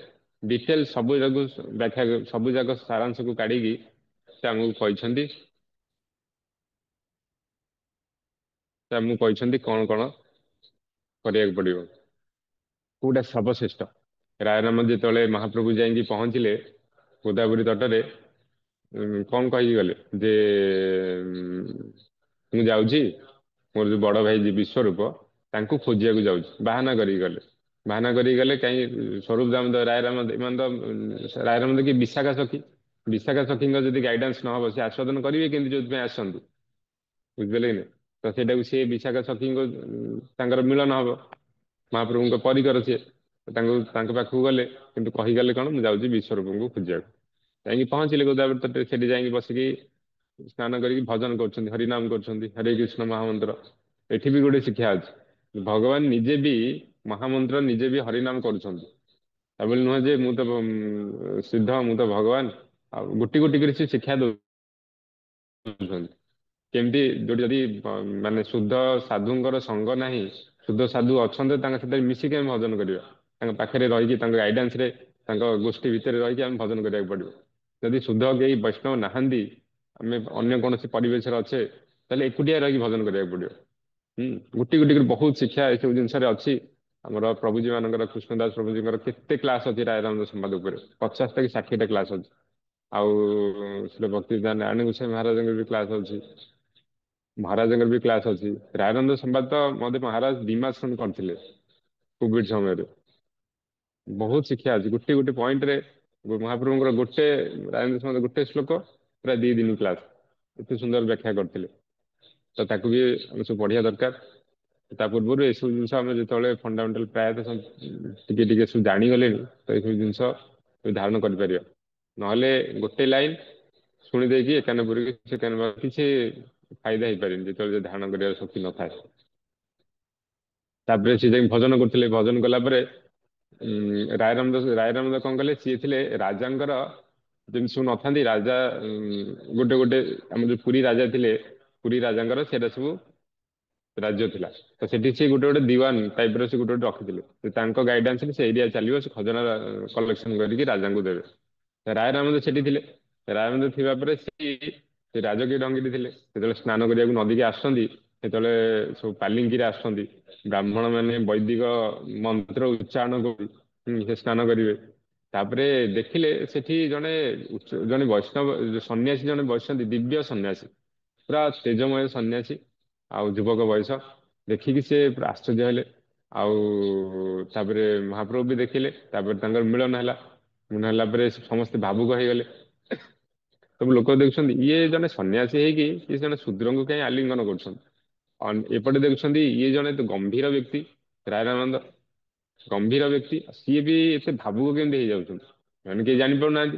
ଡିଟେଲ ସବୁ ଯାକ ବ୍ୟାଖ୍ୟା, ସବୁ ଯାକ ସାରାଂଶକୁ କାଢିକି ସେ ଆମକୁ କହିଛନ୍ତି। ସେ ଆମକୁ କହିଛନ୍ତି କଣ କଣ କରିବାକୁ ପଡିବ, କୋଉଟା ସର୍ବଶ୍ରେଷ୍ଠ। ରାୟ ରାମାନନ୍ଦ ଯେତେବେଳେ ମହାପ୍ରଭୁ ଯାଇକି ପହଞ୍ଚିଲେ ଗୋଦାବରୀ ତଟରେ, କଣ କହିକି ଗଲେ ଯେ ମୁଁ ଯାଉଛି, ମୋର ଯୋଉ ବଡ ଭାଇ ଯିଏ ବିଶ୍ୱରୂପ ତାଙ୍କୁ ଖୋଜିବାକୁ ଯାଉଛି, ବାହାନା କରିକି ଗଲେ। ବାହାନା କରିକି ଗଲେ କାହିଁ, ସ୍ୱରୂପ ଦାମୋଦର ରାୟ ରାମାନନ୍ଦ ଏମାନେ ତ ରାୟ ରାମାନନ୍ଦ କି ବିଶାଖା ସଖୀ, ବିଶାଖା ସଖୀଙ୍କ ଯଦି ଗାଇଡାନ୍ସ ନହବ ସେ ଆସ୍ୱାଦନ କରିବେ କେମିତି ଯୋଉଥିପାଇଁ ଆସନ୍ତି, ବୁଝିପାରିଲେ କି? ତ ସେଇଟାକୁ ସିଏ ବିଶାଖା ସଖୀଙ୍କ ତାଙ୍କର ମିଳନ ହବ, ମହାପ୍ରଭୁଙ୍କ ପରିକର ସିଏ। ତାଙ୍କୁ ତାଙ୍କ ପାଖକୁ ଗଲେ କିନ୍ତୁ କହିଗଲେ କଣ, ମୁଁ ଯାଉଛି ବିଶ୍ୱରୂପଙ୍କୁ ଖୋଜିବାକୁ। ଯାଇକି ପହଞ୍ଚିଲେ ଗୋଦାବରୀ ତଟରେ, ସେଠି ଯାଇକି ବସିକି ସ୍ନାନ କରିକି ଭଜନ କରୁଛନ୍ତି, ହରିନାମ କରୁଛନ୍ତି, ହରେ କୃଷ୍ଣ ମହାମନ୍ତ୍ର। ଏଠି ବି ଗୋଟେ ଶିକ୍ଷା ଅଛି, ଭଗବାନ ନିଜେ ବି ମହାମନ୍ତ୍ର ନିଜେ ବି ହରିନାମ କରୁଛନ୍ତି। ତା ବୋଲି ନୁହଁ ଯେ ମୁଁ ତ ସିଦ୍ଧ, ମୁଁ ତ ଭଗବାନ। ଆଉ ଗୋଟି ଗୋଟି କରି ସେ ଶିକ୍ଷା ଦଉଛନ୍ତି। କେମିତି ଯୋଉଠି ଯଦି ମାନେ ଶୁଦ୍ଧ ସାଧୁଙ୍କର ସଙ୍ଗ ନାହିଁ, ଶୁଦ୍ଧ ସାଧୁ ଅଛନ୍ତି ତାଙ୍କ ସାଥିରେ ମିଶିକି ଆମେ ଭଜନ କରିବା, ତାଙ୍କ ପାଖରେ ରହିକି ତାଙ୍କ ଗାଇଡାନ୍ସ ରେ ତାଙ୍କ ଗୋଷ୍ଠୀ ଭିତରେ ରହିକି ଆମେ ଭଜନ କରିବାକୁ ପଡିବ। ଯଦି ଶୁଦ୍ଧ କେହି ବୈଷ୍ଣବ ନାହାନ୍ତି, ଆମେ ଅନ୍ୟ କୌଣସି ପରିବେଶରେ ଅଛେ, ତାହେଲେ ଏକୁଟିଆ ରହିକି ଭଜନ କରିବାକୁ ପଡିବ। ଗୋଟି ଗୋଟି କରି ବହୁତ ଶିକ୍ଷା ଏସବୁ ଜିନିଷରେ ଅଛି। ଆମର ପ୍ରଭୁଜୀ ମାନଙ୍କର, କୃଷ୍ଣଦାସ ପ୍ରଭୁଜୀଙ୍କର କେତେ କ୍ଲାସ ଅଛି ରାୟ ରାମାନନ୍ଦ ସମ୍ବାଦ ଉପରେ, 50ଟା କି 60ଟା କ୍ଲାସ ଅଛି। ଆଉ ସେଟା ଭକ୍ତି ନାରାୟଣ ଗୋସ୍ୱାମୀ ମହାରାଜଙ୍କର ବି କ୍ଲାସ ଅଛି, ମହାରାଜଙ୍କର ବି କ୍ଲାସ ଅଛି। ରାୟରାମାନନ୍ଦ ସମ୍ବାଦ ତ ମତେ ମହାରାଜ 2 ମାସ ଖଣ୍ଡେ କରିଥିଲେ କୋଭିଡ ସମୟରେ। ବହୁତ ଶିକ୍ଷା ଅଛି ଗୋଟେ ଗୋଟେ ପଏଣ୍ଟରେ। ମହାପ୍ରଭୁଙ୍କର ଗୋଟେ ରାୟରାମାନନ୍ଦ ସମ୍ବାଦ ଗୋଟେ ଶ୍ଲୋକ ପୁରା 2 ଦିନ କ୍ଲାସ, ଏତେ ସୁନ୍ଦର ବ୍ୟାଖ୍ୟା କରିଥିଲେ। ତ ତାକୁ ବି ଆମେ ସବୁ ପଢିବା ଦରକାର। ତା ପୂର୍ବରୁ ଏସବୁ ଜିନିଷ ଆମେ ଯେତେବେଳେ ଫଣ୍ଡାମେଣ୍ଟାଲ ପ୍ରାୟତଃ ଟିକେ ଟିକେ ସବୁ ଜାଣିଗଲେଣି, ତ ଏସବୁ ଜିନିଷ ଧାରଣ କରିପାରିବା। ନହେଲେ ଗୋଟେ ଲାଇନ ଶୁଣି ଦେଇକି ଏକାନ ପୁରିକି ସେକାନ କିଛି ଫାଇଦା ହେଇପାରିବନି, ଯେତେବେଳେ ଧାରଣ କରିବାର ଶକ୍ତି ନଥାଏ। ତାପରେ ସେ ଯାଇକି ଭଜନ କରୁଥିଲେ, ଭଜନ କଲା ପରେ ରାୟରାମାନନ୍ଦ କଣ କଲେ, ସିଏ ଥିଲେ ରାଜାଙ୍କର ଯେମିତି ସବୁ ନଥାନ୍ତି ରାଜା, ଗୋଟେ ଗୋଟେ ଆମର ଯୋଉ ପୁରୀ ରାଜା ଥିଲେ, ପୁରୀ ରାଜାଙ୍କର ସେଇଟା ସବୁ ରାଜ୍ୟ ଥିଲା। ତ ସେଠି ସେ ଗୋଟେ ଗୋଟେ ଦିୱାନ ଟାଇପର ସେ ଗୋଟେ ଗୋଟେ ରଖିଥିଲେ, ତାଙ୍କ ଗାଇଡାନ୍ସରେ ସେ ଏରିଆ ଚାଲିବ, ସେ ଖଜନା କଲେକ୍ସନ କରିକି ରାଜାଙ୍କୁ ଦେବେ। ରାୟ ରାମାନନ୍ଦ ସେଠି ଥିଲେ। ରାୟ ରାମାନନ୍ଦ ଥିବା ପରେ ସେ ରାଜକୀୟ ଡଙ୍ଗିରେ ଥିଲେ। ଯେତେବେଳେ ସ୍ନାନ କରିବାକୁ ନଦୀକି ଆସୁଛନ୍ତି, ସେତେବେଳେ ସବୁ ପାଲିଙ୍କିରେ ଆସୁଛନ୍ତି ବ୍ରାହ୍ମଣ ମାନେ ବୈଦିକ ମନ୍ତ୍ର ଉଚ୍ଚାରଣ କରି ସେ ସ୍ନାନ କରିବେ। ତାପରେ ଦେଖିଲେ ସେଠି ଜଣେ ଜଣେ ବୈଷ୍ଣବ ସନ୍ନ୍ୟାସୀ ଜଣେ ବସିଛନ୍ତି, ଦିବ୍ୟ ସନ୍ନ୍ୟାସୀ, ପୁରା ତେଜମୟ ସନ୍ନ୍ୟାସୀ, ଆଉ ଯୁବକ ବୟସ। ଦେଖିକି ସେ ପୁରା ଆଶ୍ଚର୍ଯ୍ୟ ହେଲେ। ଆଉ ତାପରେ ମହାପ୍ରଭୁ ବି ଦେଖିଲେ, ତାପରେ ତାଙ୍କର ମିଳନ ହେଲା। ମିଳନ ହେଲା ପରେ ସମସ୍ତେ ଭାବୁକ ହେଇଗଲେ। ସବୁ ଲୋକ ଦେଖୁଛନ୍ତି ଇଏ ଜଣେ ସନ୍ନ୍ୟାସୀ ହେଇକି ଇଏ ଜଣେ ଶୂଦ୍ରଙ୍କୁ କାହିଁ ଆଲିଙ୍ଗନ କରୁଛନ୍ତି। ଏପଟେ ଦେଖୁଛନ୍ତି ଇଏ ଜଣେ ଗମ୍ଭୀର ବ୍ୟକ୍ତି ରାୟ ରାମାନନ୍ଦ, ଗମ୍ଭୀର ବ୍ୟକ୍ତି, ସିଏ ବି ଏତେ ଭାବୁକ କେମିତି ହେଇଯାଉଛନ୍ତି, ଏମାନେ କେହି ଜାଣିପାରୁନାହାନ୍ତି।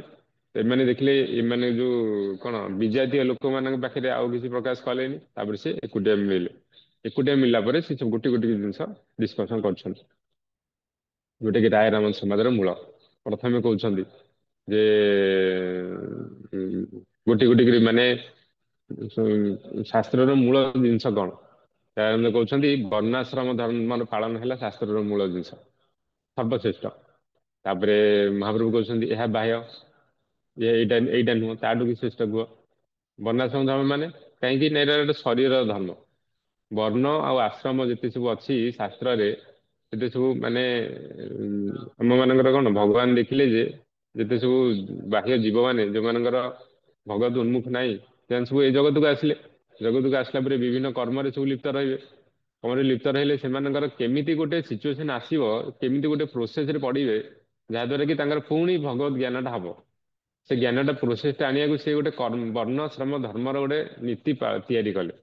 ଏମାନେ ଦେଖିଲେ ଏମାନେ ଯୋଉ କଣ ବିଜାତୀୟ ଲୋକମାନଙ୍କ ପାଖରେ ଆଉ କିଛି ପ୍ରକାଶ କଲେନି। ତାପରେ ସେ ଏକୁଟିଆ ମିଳିଲେ। ଏକୁଟିଆ ମିଳିଲା ପରେ ସେ ସବୁ ଗୋଟି ଗୋଟି ଜିନିଷ ଡିସ୍କସନ କରୁଛନ୍ତି, ଯୋଉଟା କି ରାୟ ରାମ ସମାଜର ମୂଳ। ପ୍ରଥମେ କହୁଛନ୍ତି ଯେ ଗୋଟି ଗୋଟି କରି ମାନେ ଶାସ୍ତ୍ରର ମୂଳ ଜିନିଷ କଣ? ଦୟାନନ୍ଦ କହୁଛନ୍ତି ବର୍ଣ୍ଣାଶ୍ରମ ଧର୍ମର ପାଳନ ହେଲା ଶାସ୍ତ୍ରର ମୂଳ ଜିନିଷ, ସର୍ବଶ୍ରେଷ୍ଠ। ତାପରେ ମହାପ୍ରଭୁ କହୁଛନ୍ତି ଏହା ବାହ୍ୟ, ଏଇଟା ଏଇଟା ନୁହଁ, ତାଠୁ ବି ଶ୍ରେଷ୍ଠ କୁହ। ବର୍ଣ୍ଣାଶ୍ରମ ଧର୍ମ ମାନେ କାହିଁକି ନା ଏଇଟା ଗୋଟେ ଶରୀରର ଧର୍ମ। ବର୍ଣ୍ଣ ଆଉ ଆଶ୍ରମ ଯେତେ ସବୁ ଅଛି ଶାସ୍ତ୍ରରେ, ସେତେ ସବୁ ମାନେ ଆମ ମାନଙ୍କର କଣ ଭଗବାନ ଦେଖିଲେ ଯେ ଯେତେ ସବୁ ବାହ୍ୟ ଜୀବ ମାନେ ଯୋଉମାନଙ୍କର ଭଗବତ ଉନ୍ମୁଖ ନାହିଁ, ସେମାନେ ସବୁ ଏଇ ଜଗତକୁ ଆସିଲେ। ଜଗତକୁ ଆସିଲା ପରେ ବିଭିନ୍ନ କର୍ମରେ ସବୁ ଲିପ୍ତ ରହିବେ। କର୍ମରେ ଲିପ୍ତ ରହିଲେ ସେମାନଙ୍କର କେମିତି ଗୋଟେ ସିଚୁଏସନ ଆସିବ, କେମିତି ଗୋଟେ ପ୍ରୋସେସରେ ପଡିବେ, ଯାହାଦ୍ୱାରା କି ତାଙ୍କର ପୁଣି ଭଗବତ ଜ୍ଞାନଟା ହବ। ସେ ଜ୍ଞାନଟା ପ୍ରୋସେସଟା ଆଣିବାକୁ ସେ ଗୋଟେ ବର୍ଣ୍ଣାଶ୍ରମ ଧର୍ମର ଗୋଟେ ନୀତି ତିଆରି କଲେ।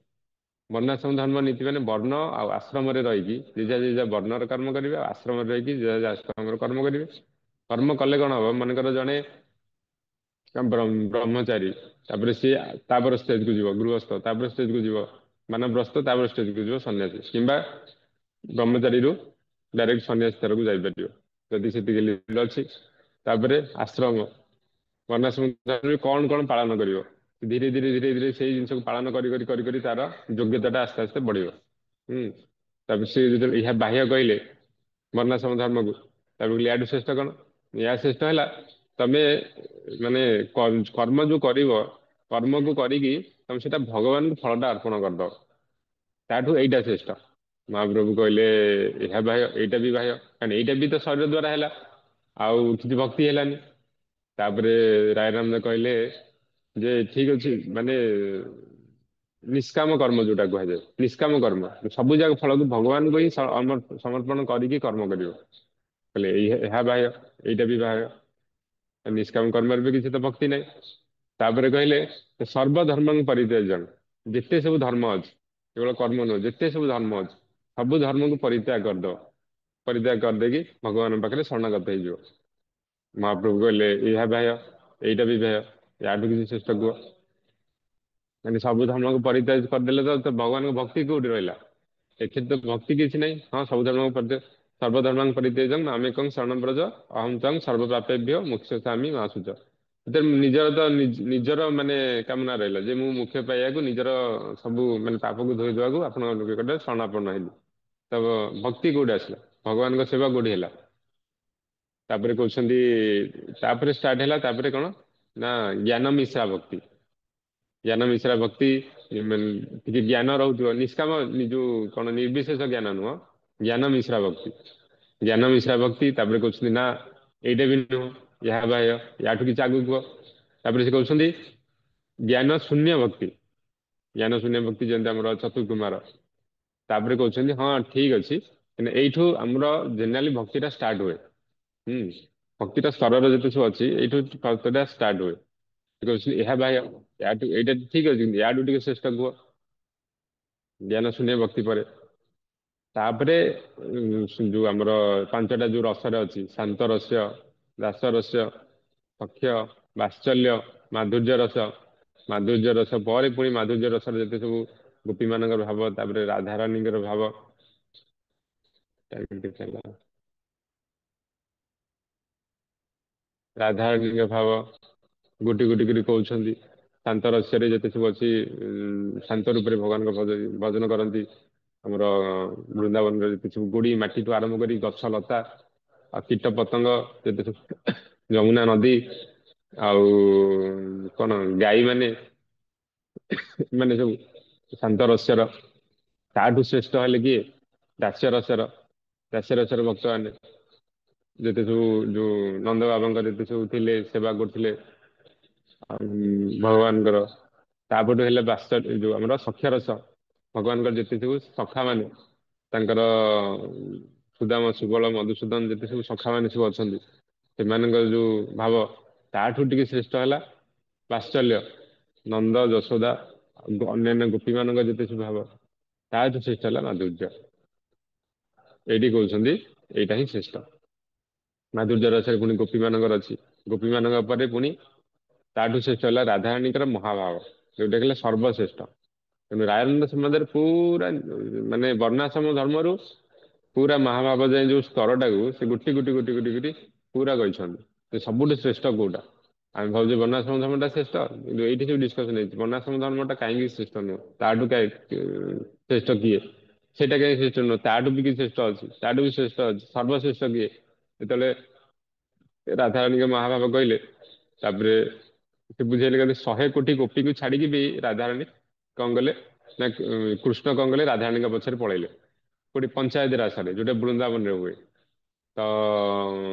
ବର୍ଣ୍ଣାଶ୍ରମ ଧର୍ମ ନୀତି ମାନେ ବର୍ଣ୍ଣ ଆଉ ଆଶ୍ରମରେ ରହିକି ଯେଝା ଯେଝା ବର୍ଣ୍ଣର କର୍ମ କରିବେ, ଆଉ ଆଶ୍ରମରେ ରହିକି ଯେଝା ଯେଝା ଆଶ୍ରମର କର୍ମ କରିବେ। କର୍ମ କଲେ କଣ ହବ, ମନେକର ଜଣେ ବ୍ରହ୍ମଚାରୀ, ତାପରେ ସିଏ ତାପରେ ଷ୍ଟେଜକୁ ଯିବ ଗୃହସ୍ଥ, ତାପରେ ଷ୍ଟେଜକୁ ଯିବ ବାନପ୍ରସ୍ଥ, ତାପରେ ଷ୍ଟେଜକୁ ଯିବ ସନ୍ନ୍ୟାସୀ, କିମ୍ବା ବ୍ରହ୍ମଚାରୀରୁ ଡାଇରେକ୍ଟ ସନ୍ନ୍ୟାସୀ ସ୍ତରକୁ ଯାଇପାରିବ ଯଦି ସେତିକି ଲିମିଟ ଅଛି। ତାପରେ ଆଶ୍ରମ, ବର୍ଣ୍ଣାଶ୍ରମ କଣ କଣ ପାଳନ କରିବ, ଧୀରେ ଧୀରେ ଧୀରେ ଧୀରେ ସେଇ ଜିନିଷକୁ ପାଳନ କରି କରି କରି କରି ତାର ଯୋଗ୍ୟତାଟା ଆସ୍ତେ ଆସ୍ତେ ବଢିବ। ତାପରେ ସେ ଯେତେବେଳେ ଏହା ବାହ୍ୟ କହିଲେ ବର୍ଣ୍ଣାଶ୍ରମ ଧର୍ମକୁ, ତାପରେ ୟାଠୁ ଶ୍ରେଷ୍ଠ କଣ? ୟା ଶ୍ରେଷ୍ଠ ହେଲା ତମେ ମାନେ କର୍ମ ଯୋଉ କରିବ, କର୍ମକୁ କରିକି ତମେ ସେଟା ଭଗବାନଙ୍କୁ ଫଳଟା ଅର୍ପଣ କରିଦବ, ତାଠୁ ଏଇଟା ଶ୍ରେଷ୍ଠ। ମହାପ୍ରଭୁ କହିଲେ ଏହା ବାହ୍ୟ, ଏଇଟା ବି ବାହ୍ୟ, କାରଣ ଏଇଟା ବି ତ ଶରୀର ଦ୍ଵାରା ହେଲା, ଆଉ କିଛି ଭକ୍ତି ହେଲାନି। ତାପରେ ରାୟରାମ କହିଲେ ଯେ ଠିକ ଅଛି, ମାନେ ନିଷ୍କାମ କର୍ମ ଯୋଉଟା କୁହାଯାଏ, ନିଷ୍କାମ କର୍ମ ସବୁ ଯାକ ଫଳକୁ ଭଗବାନଙ୍କୁ ହିଁ ସମର୍ପଣ କରିକି କର୍ମ କରିବ। କହିଲେ ଏହା ବାହ୍ୟ, ଏଇଟା ବି ବାହ୍ୟ। ନିଷ୍କାମ କର୍ମରେ ବି କିଛି ତ ଭକ୍ତି ନାହିଁ। ତାପରେ କହିଲେ ସର୍ବଧର୍ମଙ୍କୁ ପରିତ୍ୟାଜ୍ୟ, ଯେତେ ସବୁ ଧର୍ମ ଅଛି, କେବଳ କର୍ମ ନୁହଁ, ଯେତେ ସବୁ ଧର୍ମ ଅଛି ସବୁ ଧର୍ମକୁ ପରିତ୍ୟାଗ କରିଦବ। ପରିତ୍ୟାଗ କରିଦେଇକି ଭଗବାନଙ୍କ ପାଖରେ ଶରଣାଗତ ହେଇଯିବ। ମହାପ୍ରଭୁ କହିଲେ ଏହା ବାହ୍ୟ, ଏଇଟା ବି ବାହ୍ୟ, ୟାଠୁ କିଛି ଶ୍ରେଷ୍ଠ କୁହ। ମାନେ ସବୁ ଧର୍ମକୁ ପରିତ୍ୟାଗ କରିଦେଲେ ତ ଭଗବାନଙ୍କ ଭକ୍ତି କୋଉଠି ରହିଲା? ଏଥିରେ ତ ଭକ୍ତି କିଛି ନାହିଁ। ହଁ ସବୁ ଧର୍ମକୁ ପରିତ୍ୟାଗ, ସର୍ବଧର୍ମାଙ୍କ ପରିତ୍ୟାଜ୍ୟ ମାମେକଂ ଶरणଂ ବ୍ରଜ ଅହଂ ତ୍ୱାଂ ସର୍ବପାପେଭ୍ୟୋ ମୋକ୍ଷୟିଷ୍ୟାମି ମା ଶୁଚ। ନିଜର ତ ନିଜର ମାନେ କାମନା ରହିଲା ଯେ ମୁଁ ମୋକ୍ଷ ପାଇବାକୁ ନିଜର ସବୁ ମାନେ ପାପକୁ ଧୋଇ ଦେବାକୁ ଆପଣଙ୍କ ନିକଟରେ ଶରଣାପନ୍ନ ହେଲି। ତ ଭକ୍ତି କୋଉଠି ଆସିଲା? ଭଗବାନଙ୍କ ସେବା କୋଉଠି ହେଲା? ତାପରେ କହୁଛନ୍ତି, ତାପରେ ଷ୍ଟାର୍ଟ ହେଲା ତାପରେ କଣ ନା ଜ୍ଞାନ ମିଶ୍ରା ଭକ୍ତି। ଜ୍ଞାନ ମିଶ୍ରା ଭକ୍ତି ଟିକେ ଜ୍ଞାନ ରହୁଥିବ, ନିଷ୍କାମ ଯୋଉ କଣ ନିର୍ବିଶେଷ ଜ୍ଞାନ ନୁହଁ, ଜ୍ଞାନ ମିଶ୍ରା ଭକ୍ତି। ଜ୍ଞାନ ମିଶ୍ରା ଭକ୍ତି। ତାପରେ କହୁଛନ୍ତି ନା ଏଇଟା ବି ନୁହଁ, ଏହା ବାହ୍ୟ, ୟାଠୁ କିଛି ଆଗକୁ କୁହ। ତାପରେ ସେ କହୁଛନ୍ତି ଜ୍ଞାନ ଶୂନ୍ୟ ଭକ୍ତି। ଜ୍ଞାନ ଶୂନ୍ୟ ଭକ୍ତି ଯେମିତି ଆମର ଚତୁର୍କୁମାର। ତାପରେ କହୁଛନ୍ତି ହଁ ଠିକ ଅଛି, ଏଇଠୁ ଆମର ଜେନେରାଲି ଭକ୍ତିଟା ଷ୍ଟାର୍ଟ ହୁଏ। ଭକ୍ତିଟା ସ୍ତରର ଯେତେ ସବୁ ଅଛି, ଏଇଠୁ ଭକ୍ତିଟା ଷ୍ଟାର୍ଟ ହୁଏ। କହୁଛନ୍ତି ଏହା ବାହ୍ୟ, ଏଇଟା ଠିକ ଅଛି, ୟାଠୁ ଟିକେ ଶ୍ରେଷ୍ଠ କୁହ। ଜ୍ଞାନ ଶୂନ୍ୟ ଭକ୍ତି ପରେ ତାପରେ ଯୋଉ ଆମର ପାଞ୍ଚଟା ଯୋଉ ରସରେ ଅଛି, ଶାନ୍ତ ରସ୍ୟ, ଦାସ ରସ୍ୟ, ସଖ୍ୟ, ବାତ୍ସଲ୍ୟ, ମାଧୁର୍ଯ୍ୟ ରସ। ମାଧୁର୍ଯ୍ୟ ରସ ପରେ ପୁଣି ମାଧୁର୍ଯ୍ୟ ରସର ଯେତେ ସବୁ ଗୋପୀ ମାନଙ୍କର ଭାବ, ତାପରେ ରାଧାରାଣୀଙ୍କର ଭାବ। ରାଧାରାଣୀଙ୍କ ଭାବ ଗୋଟି ଗୋଟି କରି କହୁଛନ୍ତି। ଶାନ୍ତ ରସ୍ୟରେ ଯେତେ ସବୁ ଅଛି, ଶାନ୍ତ ରୂପରେ ଭଗବାନଙ୍କ ଭଜନ କରନ୍ତି। ଆମର ବୃନ୍ଦାବନରେ ଯେତେ ସବୁ ଗୋଡି ମାଟିଠୁ ଆରମ୍ଭ କରି ଗଛ ଲତା ଆଉ କୀଟ ପତଙ୍ଗ, ଯେତେ ସବୁ ଯମୁନା ନଦୀ, ଆଉ କଣ ଗାଈ ମାନେ ସବୁ ଶାନ୍ତ ରସ୍ୟର। ତାଠୁ ଶ୍ରେଷ୍ଠ ହେଲେ କିଏ? ଦାସ୍ୟ ରସର। ଦାସ୍ୟ ରସର ଭକ୍ତ ମାନେ ଯେତେ ସବୁ ଯୋଉ ନନ୍ଦ ବାବାଙ୍କର ଯେତେ ସବୁ ଥିଲେ, ସେବା କରୁଥିଲେ ଭଗବାନଙ୍କର। ତାପଠୁ ହେଲେ ଯୋଉ ଆମର ସଖ୍ୟ ରସ। ଭଗବାନଙ୍କର ଯେତେ ସବୁ ସଖା ମାନେ, ତାଙ୍କର ସୁଦାମ, ସୁବଳ, ମଧୁସୂଦନ ଯେତେ ସବୁ ସଖା ମାନେ ସବୁ ଅଛନ୍ତି, ସେମାନଙ୍କର ଯୋଉ ଭାବ, ତାଠୁ ଟିକେ ଶ୍ରେଷ୍ଠ ହେଲା ବାତ୍ସଲ୍ୟ। ନନ୍ଦ, ଯଶୋଦା, ଅନ୍ୟାନ୍ୟ ଗୋପୀ ମାନଙ୍କ ଯେତେ ସବୁ ଭାବ, ତାଠୁ ଶ୍ରେଷ୍ଠ ହେଲା ମାଧୁର୍ଯ୍ୟ। ଏଇଠି କହୁଛନ୍ତି ଏଇଟା ହିଁ ଶ୍ରେଷ୍ଠ। ମାଧୁର୍ଯ୍ୟ ରସରେ ପୁଣି ଗୋପୀ ମାନଙ୍କର ଅଛି। ଗୋପୀ ମାନଙ୍କ ପରେ ପୁଣି ତାଠୁ ଶ୍ରେଷ୍ଠ ହେଲା ରାଧାରାଣୀଙ୍କର ମହାଭାବ, ଯୋଉଟା କହିଲେ ସର୍ବଶ୍ରେଷ୍ଠ। ତେଣୁ ରାୟରାନନ୍ଦ ସମାଜରେ ପୁରା ମାନେ ବର୍ଣ୍ଣାଶ୍ରମ ଧର୍ମରୁ ପୁରା ମହାଭାବ ଯାଏ ଯୋଉ ସ୍ତରଟାକୁ ସେ ଗୋଟି ଗୋଟି ଗୋଟି ଗୋଟି ଗୋଟି ପୁରା କହିଛନ୍ତି ଯେ ସବୁଠୁ ଶ୍ରେଷ୍ଠ କୋଉଟା। ଆମେ ଭାବୁଛେ ବର୍ଣ୍ଣାଶ୍ରମ ଧର୍ମଟା ଶ୍ରେଷ୍ଠ, କିନ୍ତୁ ଏଇଠି ଯୋଉ ଡିସ୍କସନ ହେଇଛି ବର୍ଣ୍ଣାଶ୍ରମ ଧର୍ମଟା କାହିଁକି ଶ୍ରେଷ୍ଠ ନୁହଁ, ତାଠୁ କାହିଁ ଶ୍ରେଷ୍ଠ କିଏ, ସେଇଟା କାହିଁକି ଶ୍ରେଷ୍ଠ ନୁହଁ, ତାଠୁ ବି କିଛି ଶ୍ରେଷ୍ଠ ଅଛି, ତାଠୁ ବି ଶ୍ରେଷ୍ଠ ଅଛି, ସର୍ବଶ୍ରେଷ୍ଠ କିଏ। ଯେତେବେଳେ ରାଧାରାଣୀଙ୍କ ମହାଭାବ କହିଲେ, ତାପରେ ସେ ବୁଝେଇଲେ କହିଲେ 100 କୋଟି ଗୋପୀକୁ ଛାଡିକି ବି ରାଧାରାଣୀ କଣ କଲେ ନା କୃଷ୍ଣ କଣ କଲେ ରାଧାରାଣୀଙ୍କ ପଛରେ ପଳେଇଲେ କୋଉଠି ପଞ୍ଚାୟତ ରାସରେ ଯୋଉଟା ବୃନ୍ଦାବନରେ ହୁଏ। ତ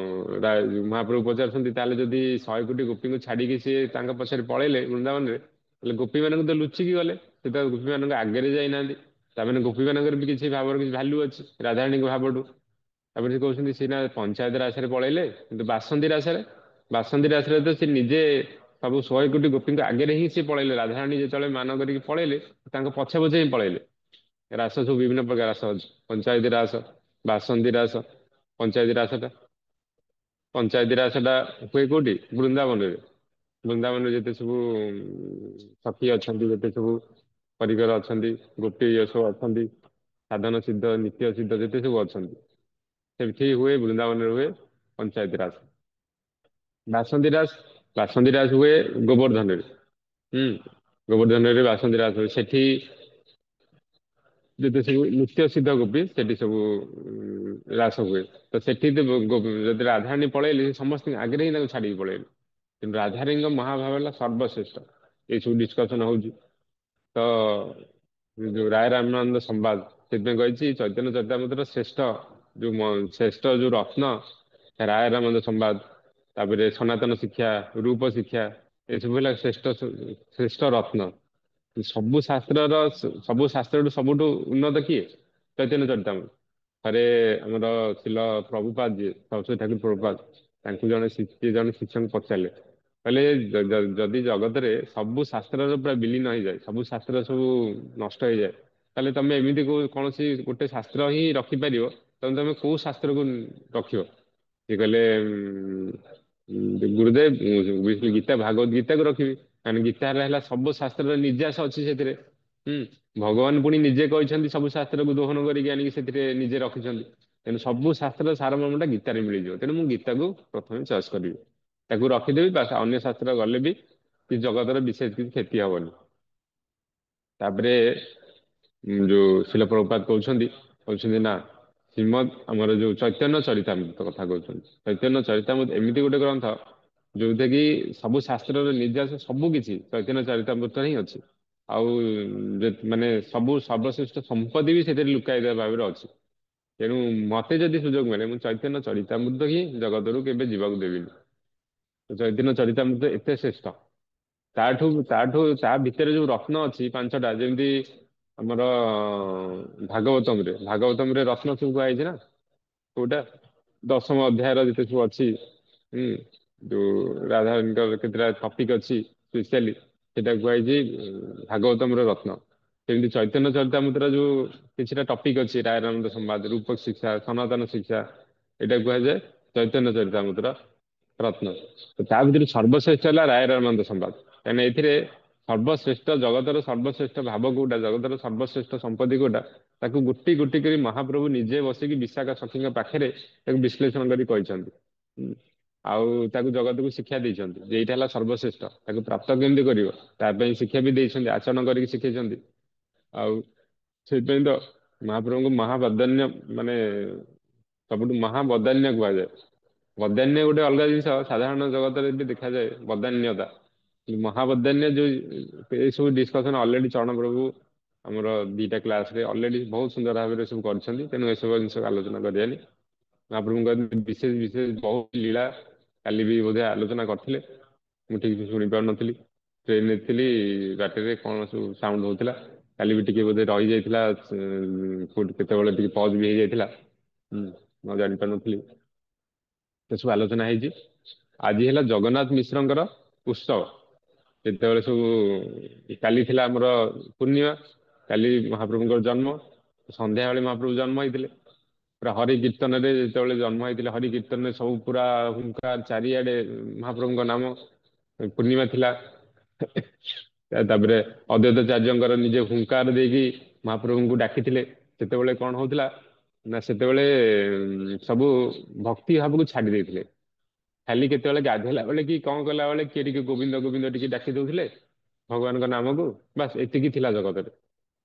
ମହାପ୍ରଭୁ ପଚାରୁଛନ୍ତି ତାହେଲେ ଯଦି 100 କୋଟି ଗୋପୀଙ୍କୁ ଛାଡିକି ସିଏ ତାଙ୍କ ପଛରେ ପଳେଇଲେ ବୃନ୍ଦାବନରେ, ହେଲେ ଗୋପୀ ମାନଙ୍କୁ ତ ଲୁଚିକି ଗଲେ, ସେ ତ ଗୋପୀ ମାନଙ୍କ ଆଗରେ ଯାଇନାହାନ୍ତି, ତାମାନେ ଗୋପୀ ମାନଙ୍କର ବି କିଛି ଭାବର କିଛି ଭାଲ୍ୟୁ ଅଛି ରାଧାରାଣୀଙ୍କ ଭାବଠୁ। ତାପରେ ସେ କହୁଛନ୍ତି ସିନା ପଞ୍ଚାୟତ ରାସରେ ପଳେଇଲେ, କିନ୍ତୁ ବାସନ୍ତୀ ରାସରେ ତ ସେ ନିଜେ ସବୁ 100 କୋଟି ଗୋପୀଙ୍କ ଆଗରେ ହିଁ ସେ ପଳେଇଲେ। ରାଧାରାଣୀ ଯେତେବେଳେ ମାନ କରିକି ପଳେଇଲେ ତାଙ୍କ ପଛେ ପଛେ ହିଁ ପଳେଇଲେ। ରାସ ସବୁ ବିଭିନ୍ନ ପ୍ରକାର ରାସ ଅଛି, ପଞ୍ଚାୟତୀ ରାସ, ବାସନ୍ତୀ ରାସ। ପଞ୍ଚାୟତୀ ରାସଟା ପଞ୍ଚାୟତୀ ରାସଟା ହୁଏ କୋଉଠି ବୃନ୍ଦାବନରେ। ବୃନ୍ଦାବନରେ ଯେତେ ସବୁ ସଖୀ ଅଛନ୍ତି, ଯେତେ ସବୁ ପରିବାର ଅଛନ୍ତି, ଗୋପୀ ସବୁ ଅଛନ୍ତି, ସାଧନ ସିଦ୍ଧ ନିତ୍ୟ ସିଦ୍ଧ ଯେତେ ସବୁ ଅଛନ୍ତି, ସେଠି ହୁଏ ବୃନ୍ଦାବନରେ ହୁଏ ପଞ୍ଚାୟତୀ ରାସ। ବାସନ୍ତୀ ରାସ ହୁଏ ଗୋବର୍ଦ୍ଧନରେ। ହୁଁ, ଗୋବର୍ଦ୍ଧନରେ ବାସନ୍ତୀ ରାସ ହୁଏ। ସେଠି ଯେତେ ସବୁ ନିତ୍ୟ ସିଦ୍ଧ ଗୋପୀ ସେଠି ସବୁ ରାସ ହୁଏ। ତ ସେଠି ଯଦି ରାଧାରାଣୀ ପଳେଇଲେ ସମସ୍ତଙ୍କ ଆଗରେ ହିଁ ତାଙ୍କୁ ଛାଡିକି ପଳେଇଲେ। କିନ୍ତୁ ରାଧାରାଣୀଙ୍କ ମହାଭାବ ହେଲା ସର୍ବଶ୍ରେଷ୍ଠ। ଏଇ ସବୁ ଡିସ୍କସନ ହଉଛି। ତ ଯୋଉ ରାୟ ରାମାନନ୍ଦ ସମ୍ବାଦ ସେଥିପାଇଁ କହିଛି ଚୈତନ୍ୟ ଚରିତାମୃତର ଶ୍ରେଷ୍ଠ ଶ୍ରେଷ୍ଠ ଯୋଉ ରତ୍ନ ରାୟ ରାମାନନ୍ଦ ସମ୍ବାଦ, ତାପରେ ସନାତନ ଶିକ୍ଷା, ରୂପ ଶିକ୍ଷା, ଏସବୁ ହେଲା ଶ୍ରେଷ୍ଠ ଶ୍ରେଷ୍ଠ ରତ୍ନ। ସବୁ ଶାସ୍ତ୍ରଠୁ ସବୁଠୁ ଉନ୍ନତ କିଏ? ଚୈତନ୍ୟ ଚରିତାମୃତ। ଥରେ ଆମର ଥିଲା ପ୍ରଭୁପାଦ ଯିଏ ସରସ୍ୱତୀ ଠାକୁର ପ୍ରଭୁପାଦ, ତାଙ୍କୁ ଜଣେ ଶିଷ୍ୟଙ୍କୁ ପଚାରିଲେ, କହିଲେ ଯଦି ଜଗତରେ ସବୁ ଶାସ୍ତ୍ରର ପୁରା ବିଲୀନ ହେଇଯାଏ, ସବୁ ଶାସ୍ତ୍ର ସବୁ ନଷ୍ଟ ହେଇଯାଏ, ତାହେଲେ ତମେ ଏମିତି କୌଣସି ଗୋଟେ ଶାସ୍ତ୍ର ହିଁ ରଖିପାରିବ, ତମେ କୋଉ ଶାସ୍ତ୍ରକୁ ରଖିବ? ସେ କହିଲେ ଗୁରୁଦେବ ଗୀତା ଭାଗବତ ଗୀତାକୁ ରଖିବି, କାରଣ ଗୀତା ହେଲା ସବୁ ଶାସ୍ତ୍ରର ନିର୍ଯାସ ଅଛି ସେଥିରେ। ହୁଁ, ଭଗବାନ ପୁଣି ନିଜେ କହିଛନ୍ତି ସବୁ ଶାସ୍ତ୍ରକୁ ଦୋହନ କରିକି ଆଣିକି ସେଥିରେ ନିଜେ ରଖିଛନ୍ତି। ତେଣୁ ସବୁ ଶାସ୍ତ୍ରର ସାରମର୍ମଟା ଗୀତାରେ ମିଳିଯିବ। ତେଣୁ ମୁଁ ଗୀତାକୁ ପ୍ରଥମେ ଚଏସ୍ କରିବି, ତାକୁ ରଖିଦେବି, ବାସ୍ ଅନ୍ୟ ଶାସ୍ତ୍ର ଗଲେ ବି କିଛି ଜଗତର ବିଶେଷ କିଛି କ୍ଷତି ହବନି। ତାପରେ ଯୋଉ ଶିଳ ପ୍ରଭୁପାଦ କହୁଛନ୍ତି ନା ଶ୍ରୀମଦ୍ ଆମର ଯୋଉ ଚୈତନ୍ୟ ଚରିତାମୃତ କଥା କହୁଛନ୍ତି। ଚୈତନ୍ୟ ଚରିତାମୃତ ଏମିତି ଗୋଟେ ଗ୍ରନ୍ଥ ଯୋଉଟା କି ସବୁ ଶାସ୍ତ୍ରର ନିର୍ଯାସ ସବୁ କିଛି ଚୈତନ୍ୟ ଚରିତାମୃତ ହିଁ ଅଛି। ଆଉ ମାନେ ସବୁ ସର୍ବଶ୍ରେଷ୍ଠ ସମ୍ପତ୍ତି ବି ସେଥିରେ ଲୁକାୟିତ ଭାବରେ ଅଛି। ତେଣୁ ମତେ ଯଦି ସୁଯୋଗ ମିଳେ ମୁଁ ଚୈତନ୍ୟ ଚରିତାମୃତ ହିଁ ଜଗତରୁ କେବେ ଯିବାକୁ ଦେବିନି। ଚୈତନ୍ୟ ଚରିତାମୃତ ଏତେ ଶ୍ରେଷ୍ଠ। ତା ଭିତରେ ଯୋଉ ରତ୍ନ ଅଛି ପାଞ୍ଚଟା, ଯେମିତି ଆମର ଭାଗବତମରେ ରତ୍ନ ସବୁ କୁହାଯାଇଛି ନା, କୋଉଟା ଦଶମ ଅଧ୍ୟାୟର ଯେତେ ସବୁ ଅଛି। ହୁଁ, ଯୋଉ ରାଧାଙ୍କର କେତେଟା ଟପିକ ଅଛି ସ୍ପେସିଆଲି, ସେଟା କୁହାଯାଇଛି ଭାଗବତମର ରତ୍ନ। ସେମିତି ଚୈତନ୍ୟ ଚରିତାମୃତର ଯୋଉ କିଛିଟା ଟପିକ ଅଛି, ରାୟ ରାମାନନ୍ଦ ସମ୍ବାଦ, ରୂପ ଶିକ୍ଷା, ସନାତନ ଶିକ୍ଷା, ଏଇଟା କୁହାଯାଏ ଚୈତନ୍ୟ ଚରିତାମୃତର ରତ୍ନ। ତା ଭିତରୁ ସର୍ବଶ୍ରେଷ୍ଠ ହେଲା ରାୟ ରାମାନନ୍ଦ ସମ୍ବାଦ, କାହିଁକିନା ଏଥିରେ ସର୍ବଶ୍ରେଷ୍ଠ ଜଗତର ସର୍ବଶ୍ରେଷ୍ଠ ଭାବ କୋଉଟା, ଜଗତର ସର୍ବଶ୍ରେଷ୍ଠ ସମ୍ପତ୍ତି କୋଉଟା, ତାକୁ ଗୋଟି ଗୋଟି କରି ମହାପ୍ରଭୁ ନିଜେ ବସିକି ବିଶାଖା ସଖୀଙ୍କ ପାଖରେ ତାକୁ ବିଶ୍ଳେଷଣ କରି କହିଛନ୍ତି। ଆଉ ତାକୁ ଜଗତକୁ ଶିକ୍ଷା ଦେଇଛନ୍ତି ଯେ ଏଇଟା ହେଲା ସର୍ବଶ୍ରେଷ୍ଠ, ତାକୁ ପ୍ରାପ୍ତ କେମିତି କରିବ ତା ପାଇଁ ଶିକ୍ଷା ବି ଦେଇଛନ୍ତି, ଆଚରଣ କରିକି ଶିଖେଇଛନ୍ତି। ଆଉ ସେଥିପାଇଁ ତ ମହାପ୍ରଭୁଙ୍କୁ ମହାବଦାନ୍ୟ ମାନେ ସବୁଠୁ ମହାବଦାନ୍ୟ କୁହାଯାଏ। ବଦାନ୍ୟ ଗୋଟେ ଅଲଗା ଜିନିଷ, ସାଧାରଣ ଜଗତରେ ବି ଦେଖାଯାଏ ବଦାନ୍ୟତା। ମହାବଦାନ୍ୟ ଯୋଉ ଏସବୁ ଡିସ୍କସନ ଅଲରେଡି ଚରଣ ପ୍ରଭୁ ଆମର 2ଟା କ୍ଲାସରେ ଅଲରେଡି ବହୁତ ସୁନ୍ଦର ଭାବରେ ସବୁ କରିଛନ୍ତି। ତେଣୁ ଏସବୁ ଜିନିଷ ଆଲୋଚନା କରିବାନି। ମହାପ୍ରଭୁଙ୍କ ବିଶେଷ ବିଶେଷ ବହୁତ ଲୀଳା କାଲି ବି ବୋଧେ ଆଲୋଚନା କରିଥିଲେ, ମୁଁ ଠିକ ସେ ଶୁଣି ପାରୁନଥିଲି, ଟ୍ରେନରେ ଥିଲି, ବାଟରେ କଣ ସବୁ ସାଉଣ୍ଡ ହଉଥିଲା। କାଲି ବି ଟିକେ ବୋଧେ ରହିଯାଇଥିଲା, କେତେବେଳେ ଟିକେ ପଜ ବି ହେଇଯାଇଥିଲା। ମୁଁ ଜାଣିପାରୁନଥିଲି। ସେସବୁ ଆଲୋଚନା ହେଇଛି। ଆଜି ହେଲା ଜଗନ୍ନାଥ ମିଶ୍ରଙ୍କର ଉତ୍ସବ। ଯେତେବେଳେ ସବୁ କାଲି ଥିଲା ଆମର ପୂର୍ଣ୍ଣିମା, କାଲି ମହାପ୍ରଭୁଙ୍କର ଜନ୍ମ, ସନ୍ଧ୍ୟାବେଳେ ମହାପ୍ରଭୁ ଜନ୍ମ ହେଇଥିଲେ। ପୁରା ହରି କୀର୍ତ୍ତନରେ ଯେତେବେଳେ ଜନ୍ମ ହେଇଥିଲେ, ହରି କୀର୍ତ୍ତନରେ ସବୁ ପୁରା ହୁଙ୍କାର ଚାରିଆଡେ ମହାପ୍ରଭୁଙ୍କ ନାମ। ପୂର୍ଣ୍ଣିମା ଥିଲା। ତାପରେ ଅଦ୍ୱୈତାଚାର୍ଯ୍ୟଙ୍କର ନିଜେ ହୁଙ୍କାର ଦେଇକି ମହାପ୍ରଭୁଙ୍କୁ ଡାକିଥିଲେ। ସେତେବେଳେ କଣ ହଉଥିଲା ନା ସେତେବେଳେ ସବୁ ଭକ୍ତି ଭାବକୁ ଛାଡି ଦେଇଥିଲେ। ଖାଲି କେତେବେଳେ ଗାଧେଇଲା ବେଳେ କି କଣ କଲା ବେଳେ କିଏ ଟିକେ ଗୋବିନ୍ଦ ଗୋବିନ୍ଦ ଟିକେ ଡାକି ଦଉଥିଲେ ଭଗବାନଙ୍କ ନାମକୁ, ବାସ୍ ଏତିକି ଥିଲା ଜଗତରେ।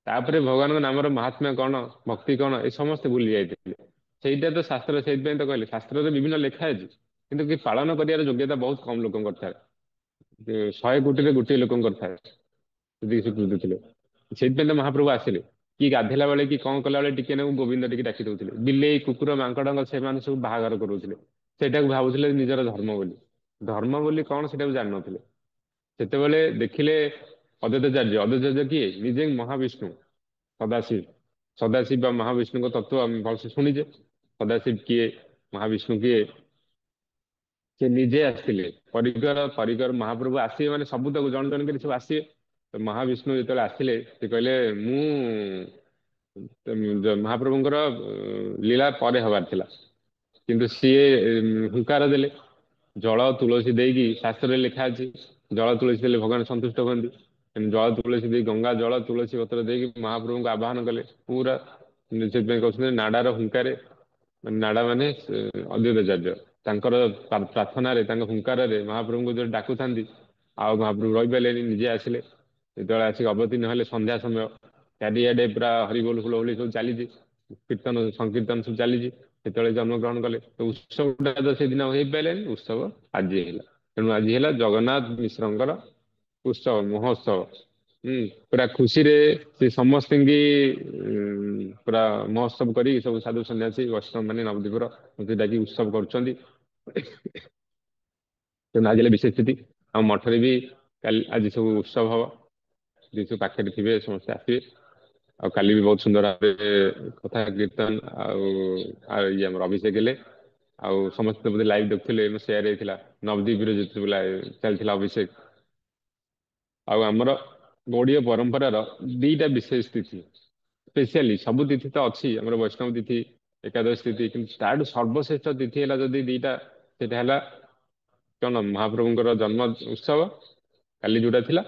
ତାପରେ ଭଗବାନଙ୍କ ନାମର ମହାତ୍ମ୍ୟ କଣ, ଭକ୍ତି କଣ, ଏ ସମସ୍ତେ ଭୁଲି ଯାଇଥିଲେ। ସେଇଟା ତ ଶାସ୍ତ୍ର, ସେଇଥିପାଇଁ ତ କହିଲେ ଶାସ୍ତ୍ରରେ ବିଭିନ୍ନ ଲେଖା ଅଛି, କିନ୍ତୁ କି ପାଳନ କରିବାର ଯୋଗ୍ୟତା ବହୁତ କମ ଲୋକଙ୍କର ଥାଏ। 100 କୋଟିରେ ଗୋଟିଏ ଲୋକଙ୍କର ଥାଏ ସେତିକି ସେ ବୁଝୁଥିଲେ। ସେଇଥିପାଇଁ ତ ମହାପ୍ରଭୁ ଆସିଲେ। କି ଗାଧେଇଲା ବେଳେ କି କଣ କଲା ବେଳେ ଟିକେ ନାକୁ ଗୋବିନ୍ଦ ଟିକେ ଡାକି ଦଉଥିଲେ। ବିଲେଇ କୁକୁର ମାଙ୍କଡଙ୍କ ସେମାନେ ସବୁ ବାହାଘର କରୁଥିଲେ, ସେଇଟାକୁ ଭାବୁଥିଲେ ନିଜର ଧର୍ମ ବୋଲି। ଧର୍ମ ବୋଲି କଣ ସେଇଟାକୁ ଜାଣିନଥିଲେ। ସେତେବେଳେ ଦେଖିଲେ ଅଦ୍ୱୈତାଚାର୍ଯ୍ୟ କିଏ, ନିଜେ ମହାବିଷ୍ଣୁ ସଦାଶିବ। ସଦାଶିବ ବା ମହାବିଷ୍ଣୁଙ୍କ ତତ୍ଵ ଆମେ ଭଲସେ ଶୁଣିଛେ। ସଦାଶିବ କିଏ, ମହାବିଷ୍ଣୁ କିଏ, ସେ ନିଜେ ଆସିଥିଲେ। ପରିକର ପରିକର ମହାପ୍ରଭୁ ଆସିବେ ମାନେ ସବୁ ତକ ଜଣ ଜଣ କରି ସବୁ ଆସିବେ। ତ ମହାବିଷ୍ଣୁ ଯେତେବେଳେ ଆସିଲେ ସେ କହିଲେ ମୁଁ ମହାପ୍ରଭୁଙ୍କର ଲୀଳା ପରେ ହବାର ଥିଲା, କିନ୍ତୁ ସିଏ ହୁଙ୍କାର ଦେଲେ। ଜଳ ତୁଳସୀ ଦେଇକି, ଶାସ୍ତ୍ରରେ ଲେଖା ଅଛି ଜଳ ତୁଳସୀ ଦେଲେ ଭଗବାନ ସନ୍ତୁଷ୍ଟ ହୁଅନ୍ତି। ଜଳ ତୁଳସୀ ଦେଇ, ଗଙ୍ଗା ଜଳ ତୁଳସୀ ପତ୍ର ଦେଇକି ମହାପ୍ରଭୁଙ୍କୁ ଆବାହନ କଲେ ପୁରା। ସେଥିପାଇଁ କହୁଛନ୍ତି ନାଡାର ହୁଙ୍କାରେ, ନାଡା ମାନେ ଅଦ୍ୱୈତାଚାର୍ଯ୍ୟ। ତାଙ୍କର ପ୍ରାର୍ଥନାରେ, ତାଙ୍କ ହୁଙ୍କାରରେ ମହାପ୍ରଭୁଙ୍କୁ ଯୋଉ ଡାକୁଥାନ୍ତି, ଆଉ ମହାପ୍ରଭୁ ରହିପାରିଲେନି, ନିଜେ ଆସିଲେ। ଯେତେବେଳେ ଆସିକି ଅବତୀର୍ଣ୍ଣ ହେଲେ ସନ୍ଧ୍ୟା ସମୟ, ଚାରିଆଡେ ପୁରା ହରିବୋଲ ହୁଳହୁଳି ସବୁ ଚାଲିଛି, କୀର୍ତ୍ତନ ସଂକୀର୍ତ୍ତନ ସବୁ ଚାଲିଛି। ସେତେବେଳେ ଜନ୍ମଗ୍ରହଣ କଲେ। ତ ଉତ୍ସବଟା ତ ସେଦିନ ହେଇପାରିଲେନି, ଉତ୍ସବ ଆଜି ହେଲା। ତେଣୁ ଆଜି ହେଲା ଜଗନ୍ନାଥ ମିଶ୍ରଙ୍କର ଉତ୍ସବ, ମହୋତ୍ସବ। ପୁରା ଖୁସିରେ ସେ ସମସ୍ତଙ୍କୁ ପୁରା ମହୋତ୍ସବ କରି, ସବୁ ସାଧୁ ସନ୍ନ୍ୟାସୀ ବୈଷ୍ଣବ ମାନେ ନବଦ୍ୱୀପର ମତେ ଡାକି ଉତ୍ସବ କରୁଛନ୍ତି। ତେଣୁ ଆଜି ହେଲା ବିଶେଷ ସ୍ଥିତି। ଆମ ମଠରେ ବି କାଲି ଆଜି ସବୁ ଉତ୍ସବ ହବ। ଯିଏ ସବୁ ପାଖରେ ଥିବେ ସମସ୍ତେ ଆସିବେ। ଆଉ କାଲି ବି ବହୁତ ସୁନ୍ଦର ଭାବରେ କଥା କୀର୍ତ୍ତନ ଆଉ ଇଏ ଆମର ଅଭିଷେକ ହେଲେ। ଆଉ ସମସ୍ତେ ବୋଧେ ଲାଇଭ ଦେଖୁଥିଲେ, ସେୟାର ହେଇଥିଲା ନବଦ୍ୱୀପରେ ଯେତେବେଳେ ଚାଲିଥିଲା ଅଭିଷେକ। ଆଉ ଆମର ଗୌଡୀୟ ପରମ୍ପରାର ଦିଟା ବିଶେଷ ତିଥି, ସ୍ପେସିଆଲି ସବୁ ତିଥି ତ ଅଛି ଆମର ବୈଷ୍ଣବ ତିଥି, ଏକାଦଶୀ ତିଥି, କିନ୍ତୁ ତାଠୁ ସର୍ବଶ୍ରେଷ୍ଠ ତିଥି ହେଲା ଯଦି ଦିଟା, ସେଇଟା ହେଲା କଣ, ମହାପ୍ରଭୁଙ୍କର ଜନ୍ମ ଉତ୍ସବ କାଲି ଯୋଉଟା ଥିଲା,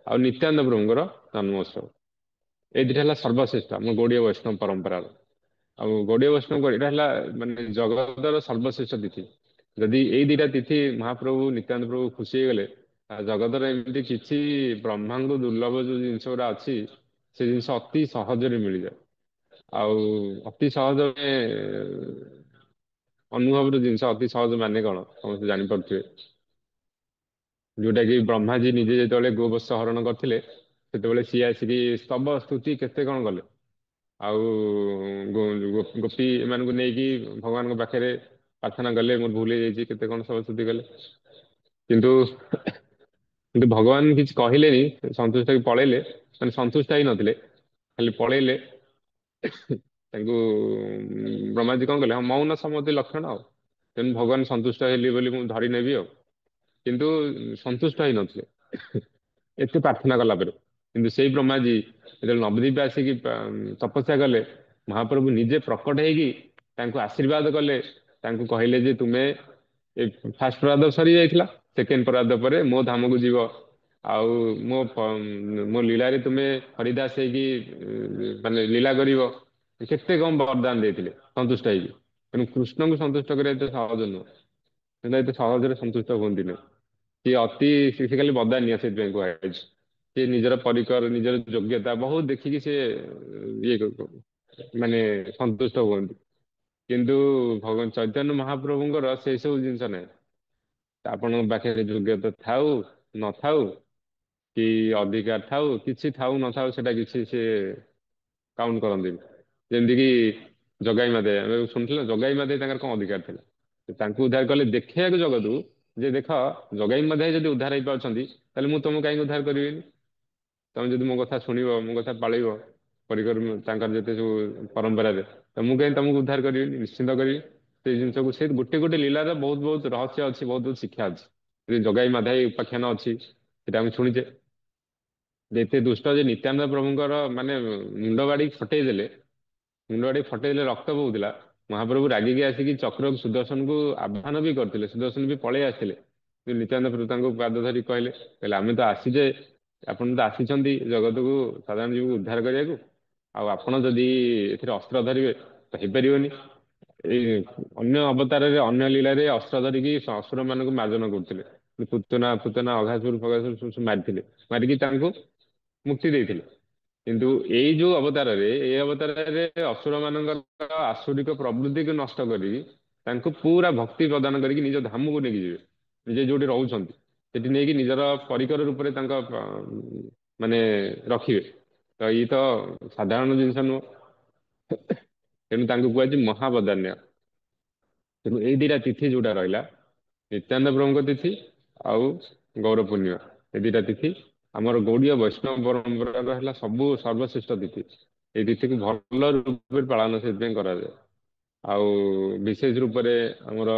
ଆଉ ନିତ୍ୟାନନ୍ଦ ପ୍ରଭୁଙ୍କର ଜନ୍ମ ଉତ୍ସବ। ଏଇ ଦିଟା ହେଲା ସର୍ବଶ୍ରେଷ୍ଠ ଆମ ଗୌଡୀୟ ବୈଷ୍ଣବ ପରମ୍ପରାର। ଆଉ ଗୌଡୀୟ ବୈଷ୍ଣବ ଏଇଟା ହେଲା ମାନେ ଜଗତର ସର୍ବଶ୍ରେଷ୍ଠ ତିଥି। ଯଦି ଏଇ ଦିଟା ତିଥି ମହାପ୍ରଭୁ ନିତ୍ୟାନନ୍ଦ ପ୍ରଭୁ ଖୁସି ହେଇଗଲେ, ଜଗତର ଏମିତି କିଛି ବ୍ରହ୍ମାଣ୍ଡ ଦୁର୍ଲଭ ଯୋଉ ଜିନିଷ ଗୁଡା ଅଛି, ସେ ଜିନିଷ ଅତି ସହଜରେ ମିଳିଯାଏ। ଆଉ ଅତି ସହଜରେ ଅନୁଭବର ଜିନିଷ, ଅତି ସହଜ ମାନେ କଣ ସମସ୍ତେ ଜାଣିପାରୁଥିବେ। ଯୋଉଟା କି ବ୍ରହ୍ମାଜୀ ନିଜେ ଯେତେବେଳେ ଗୋବତ୍ସ ହରଣ କରିଥିଲେ, ସେତେବେଳେ ସିଏ ଆସିକି ସ୍ତବ ସ୍ତୁତି କେତେ କଣ କଲେ। ଆଉ ଗୋପୀ ଏମାନଙ୍କୁ ନେଇକି ଭଗବାନଙ୍କ ପାଖରେ ପ୍ରାର୍ଥନା କଲେ, ମୋର ଭୁଲ ହେଇଯାଇଛି, କେତେ କଣ ସବୁ ସ୍ତୁତି କଲେ। କିନ୍ତୁ କିନ୍ତୁ ଭଗବାନ କିଛି କହିଲେନି, ସନ୍ତୁଷ୍ଟ ହେଇକି ପଳେଇଲେ। ମାନେ ସନ୍ତୁଷ୍ଟ ହେଇ ନଥିଲେ, ଖାଲି ପଳେଇଲେ। ତାଙ୍କୁ ବ୍ରହ୍ମାଜୀ କଣ କଲେ, ହଁ ମୌନ ସମ୍ମତି ଲକ୍ଷଣ ଆଉ। ତେଣୁ ଭଗବାନ ସନ୍ତୁଷ୍ଟ ହେଲି ବୋଲି ମୁଁ ଧରି ନେବି ଆଉ। କିନ୍ତୁ ସନ୍ତୁଷ୍ଟ ହେଇନଥିଲେ ଏତେ ପ୍ରାର୍ଥନା କଲା ପରେ। କିନ୍ତୁ ସେଇ ବ୍ରହ୍ମାଜୀ ଯେତେବେଳେ ନବଦ୍ୱୀପ ଆସିକି ତପସ୍ୟା କଲେ, ମହାପ୍ରଭୁ ନିଜେ ପ୍ରକଟ ହେଇକି ତାଙ୍କୁ ଆଶୀର୍ବାଦ କଲେ। ତାଙ୍କୁ କହିଲେ ଯେ ତୁମେ ଏ ଫାଷ୍ଟ ପରାଦ ସରି ଯାଇଥିଲା, ସେକେଣ୍ଡ ପରାଦ ପରେ ମୋ ଧାମକୁ ଯିବ। ଆଉ ମୋ ଲୀଳାରେ ତୁମେ ହରିଦାସ ହେଇକି ମାନେ ଲୀଳା କରିବ। କେତେ କମ ବରଦାନ ଦେଇଥିଲେ ସନ୍ତୁଷ୍ଟ ହେଇକି। ତେଣୁ କୃଷ୍ଣଙ୍କୁ ସନ୍ତୁଷ୍ଟ କରିବା ଏତେ ସହଜ ନୁହଁ, କିନ୍ତୁ ଏତେ ସହଜରେ ସନ୍ତୁଷ୍ଟ ହୁଅନ୍ତିନି। ସିଏ ଅତି ଖାଲି ବଦାନିଆ, ସେଥିପାଇଁ କୁହାଯାଇଛି। ସେ ନିଜର ପରିକର, ନିଜର ଯୋଗ୍ୟତା ବହୁତ ଦେଖିକି ସେ ଇଏ ମାନେ ସନ୍ତୁଷ୍ଟ ହୁଅନ୍ତି। କିନ୍ତୁ ଭଗବାନ ଚୈତନ୍ୟ ମହାପ୍ରଭୁଙ୍କର ସେଇ ସବୁ ଜିନିଷ ନାହିଁ। ଆପଣଙ୍କ ପାଖରେ ଯୋଗ୍ୟତା ଥାଉ ନଥାଉ, କି ଅଧିକାର ଥାଉ, କିଛି ଥାଉ ନଥାଉ, ସେଟା କିଛି ସେ କାଉଣ୍ଟ କରନ୍ତିନି। ଯେମିତିକି ଜଗାଇ ମାଧବ, ଆମେ ଶୁଣିଥିଲେ ଜଗାଇ ମାଧବ ତାଙ୍କର କଣ ଅଧିକାର ଥିଲା? ତାଙ୍କୁ ଉଦ୍ଧାର କଲେ ଦେଖେଇବାକୁ ଜଗତକୁ, ଯେ ଦେଖ ଜଗାଇ ମାଧବ ଯଦି ଉଦ୍ଧାର ହେଇପାରୁଛନ୍ତି, ତାହେଲେ ମୁଁ ତମକୁ କାହିଁକି ଉଦ୍ଧାର କରିବିନି? ତମେ ଯଦି ମୋ କଥା ଶୁଣିବ, ମୋ କଥା ପାଳିବ, ପରିକର ତାଙ୍କର ଯେତେ ସବୁ ପରମ୍ପରାରେ, ତ ମୁଁ କାହିଁକି ତମକୁ ଉଦ୍ଧାର କରିବିନି? ନିଶ୍ଚିନ୍ତ କରିବି। ସେଇ ଜିନିଷକୁ, ସେ ଗୋଟେ ଗୋଟେ ଲୀଳାର ବହୁତ ବହୁତ ରହସ୍ୟ ଅଛି, ବହୁତ ବହୁତ ଶିକ୍ଷା ଅଛି। ଜଗାଇ ମାଧାଇ ଉପାଖ୍ୟାନ ଅଛି, ସେଟା ଆମେ ଶୁଣିଛେ। ଏତେ ଦୁଷ୍ଟ ଯେ ନିତ୍ୟାନନ୍ଦ ପ୍ରଭୁଙ୍କର ମାନେ ମୁଣ୍ଡ ବାଡି ଫଟେଇ ଦେଲେ, ରକ୍ତ ବହୁଥିଲା। ମହାପ୍ରଭୁ ରାଗିକି ଆସିକି ଚକ୍ରକୁ ସୁଦର୍ଶନକୁ ଆହ୍ୱାନ ବି କରିଥିଲେ, ସୁଦର୍ଶନ ବି ପଳେଇ ଆସିଥିଲେ। ନିତ୍ୟାନନ୍ଦ ପ୍ରଭୁ ତାଙ୍କୁ ପାଦ ଧରି କହିଲେ, ଆମେ ତ ଆସିଛେ ଆପଣ ତ ଆସିଛନ୍ତି ଜଗତକୁ ସାଧାରଣ ଜୀବକୁ ଉଦ୍ଧାର କରିବାକୁ, ଆଉ ଆପଣ ଯଦି ଏଥିରେ ଅସ୍ତ୍ର ଧରିବେ ତ ହେଇପାରିବନି। ଏଇ ଅନ୍ୟ ଅବତାରରେ ଅନ୍ୟ ଲୀଳାରେ ଅସ୍ତ୍ର ଧରିକି ଅସୁର ମାନଙ୍କୁ ମାର୍ଜନ କରୁଥିଲେ। ପୁତନା ପୁତନା ଅଘାସୁର ଫଗାସୁର ସବୁ ମାରିଥିଲେ, ମାରିକି ତାଙ୍କୁ ମୁକ୍ତି ଦେଇଥିଲେ। କିନ୍ତୁ ଏଇ ଯୋଉ ଅବତାରରେ, ଏଇ ଅବତାରରେ ଅସୁର ମାନଙ୍କର ଆସୁରିକ ପ୍ରବୃତ୍ତିକୁ ନଷ୍ଟ କରିକି ତାଙ୍କୁ ପୁରା ଭକ୍ତି ପ୍ରଦାନ କରିକି ନିଜ ଧାମକୁ ନେଇକି ଯିବେ। ନିଜେ ଯୋଉଠି ରହୁଛନ୍ତି ସେଠି ନେଇକି ନିଜର ପରିକର ରୂପରେ ତାଙ୍କ ମାନେ ରଖିବେ। ତ ଇଏ ତ ସାଧାରଣ ଜିନିଷ ନୁହଁ। ତେଣୁ ତାଙ୍କୁ କୁହାଯାଇଛି ମହାବଦାନ୍ୟ। ତେଣୁ ଏଇ ଦିଟା ତିଥି ଯୋଉଟା ରହିଲା, ନିତ୍ୟାନନ୍ଦ ପ୍ରଭୁଙ୍କ ତିଥି ଆଉ ଗୌର ପୂର୍ଣ୍ଣିମା, ଏ ଦିଟା ତିଥି ଆମର ଗୌଡୀୟ ବୈଷ୍ଣବ ପରମ୍ପରାର ହେଲା ସବୁ ସର୍ବଶ୍ରେଷ୍ଠ ତିଥି। ଏଇ ତିଥିକୁ ଭଲ ରୂପରେ ପାଳନ ସେଥିପାଇଁ କରାଯାଏ। ଆଉ ବିଶେଷ ରୂପରେ ଆମର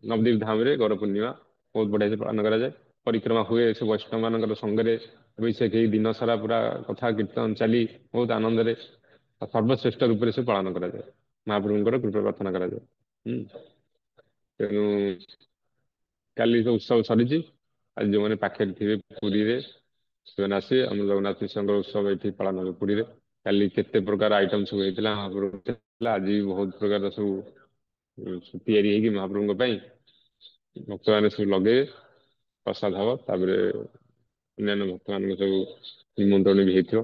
ନବଦ୍ୱୀପ ଧାମରେ ଗୌର ପୂର୍ଣ୍ଣିମା ବହୁତ ବଢିଆ ସେ ପାଳନ କରାଯାଏ। ପରିକ୍ରମା ହୁଏ ସେ ବୈଷ୍ଣବ ମାନଙ୍କର ସଙ୍ଗରେ, ବୈଶାଖୀ ଦିନ ସାରା ପୁରା କଥା କୀର୍ତ୍ତନ ଚାଲି ବହୁତ ଆନନ୍ଦରେ ସର୍ବଶ୍ରେଷ୍ଠ ରୂପରେ ସେ ପାଳନ କରାଯାଏ। ମହାପ୍ରଭୁଙ୍କର କୃପା ପ୍ରାର୍ଥନା କରାଯାଏ। ତେଣୁ କାଲି ତ ଉତ୍ସବ ସରିଛି। ଆଜି ଯେଉଁମାନେ ପାଖରେ ଥିବେ ପୁରୀରେ ସେମାନେ ଆସିବେ। ଆମ ଜଗନ୍ନାଥ ମିଶ୍ରଙ୍କ ଉତ୍ସବ ଏଠି ପାଳନ ହେବ ପୁରୀରେ। କାଲି କେତେ ପ୍ରକାର ଆଇଟମ ସବୁ ହେଇଥିଲା, ମହାପ୍ରଭୁ ଥିଲା। ଆଜି ବି ବହୁତ ପ୍ରକାର ସବୁ ତିଆରି ହେଇକି ମହାପ୍ରଭୁଙ୍କ ପାଇଁ ଭକ୍ତମାନେ ସବୁ ଲଗେଇବେ, ପ୍ରସାଦ ହବ। ତାପରେ ଅନ୍ୟାନ୍ୟ ଭକ୍ତମାନଙ୍କ ସବୁ ନିମନ୍ତ୍ରଣ ବି ହେଇଥିବ।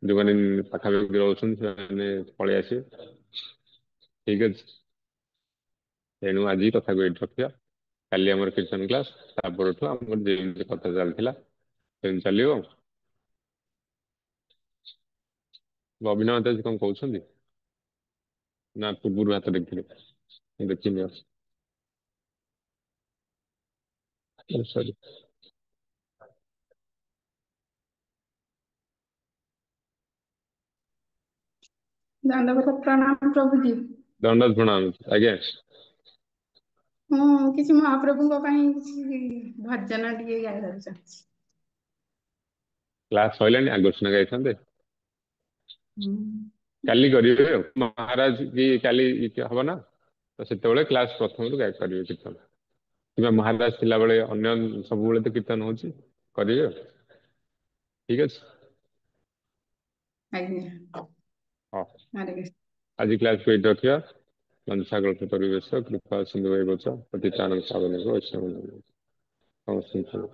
ଯୋଉମାନେ ପାଖାପାଖି ରହୁଛନ୍ତି ସେମାନେ ପଳେଇ ଆସିବେ। ଠିକ ଅଛି। ତେଣୁ ଆଜି କଥାକୁ ଏଇଠି ରଖିବା। କାଲି ଆମର କୀର୍ତ୍ତନ କ୍ଲାସ, ତା ପରଠୁ ଆମର ଯେମିତି କଥା ଚାଲିଥିଲା ସେମିତି ଚାଲିବ। ଅଭିନୟ ଆଜି କଣ କହୁଛନ୍ତି ନା ପୂର୍ବରୁ ହାତ ଦେଖିଥିଲେ? ମୁଁ ଦେଖିନି ଆଉ। ସରି। ଦଣ୍ଡବତ ପ୍ରଣାମ ପ୍ରଭୁଜୀ। ଦଣ୍ଡ ପ୍ରଣାମ ଆଜ୍ଞା। ମୁଁ କିଛି ମହାପ୍ରଭୁଙ୍କ ପାଇଁ କିଛି ଭଜନ ଟିକେ ଗାଇବାକୁ ଚାହୁଁଛି। କ୍ଲାସ ସରିଲାଣି, ଆଗରୁ ସିନା ଗାଇଥାନ୍ତେ। ହୁଁ। କାଲି କରିବେ ଆଉ। ମହାରାଜ ବି କାଲି ହବ ନା, ତ ସେତେବେଳେ କ୍ଲାସ ପ୍ରଥମରୁ ଗାଇ କରିବେ କୀର୍ତ୍ତନ। କିମ୍ବା ମହାରାଜ ଥିଲାବେଳେ ଅନ୍ୟ ସବୁବେଳେ ତ କୀର୍ତ୍ତନ ହଉଛି, କରିବେ ଆଉ। ଠିକ ଅଛି। ଆଜ୍ଞା। ହଁ। ହରେ କୃଷ୍ଣ। ଆଜି କ୍ଲାସକୁ ଏଇଠି ରଖିବା। ମନସାଗର ପରିବେଶ କୃପା ସିନ୍ଧୁ ବଚ ପତିତାନଂ ପାବନ ବୈଷ୍ଣବ ସମସ୍ତଙ୍କୁ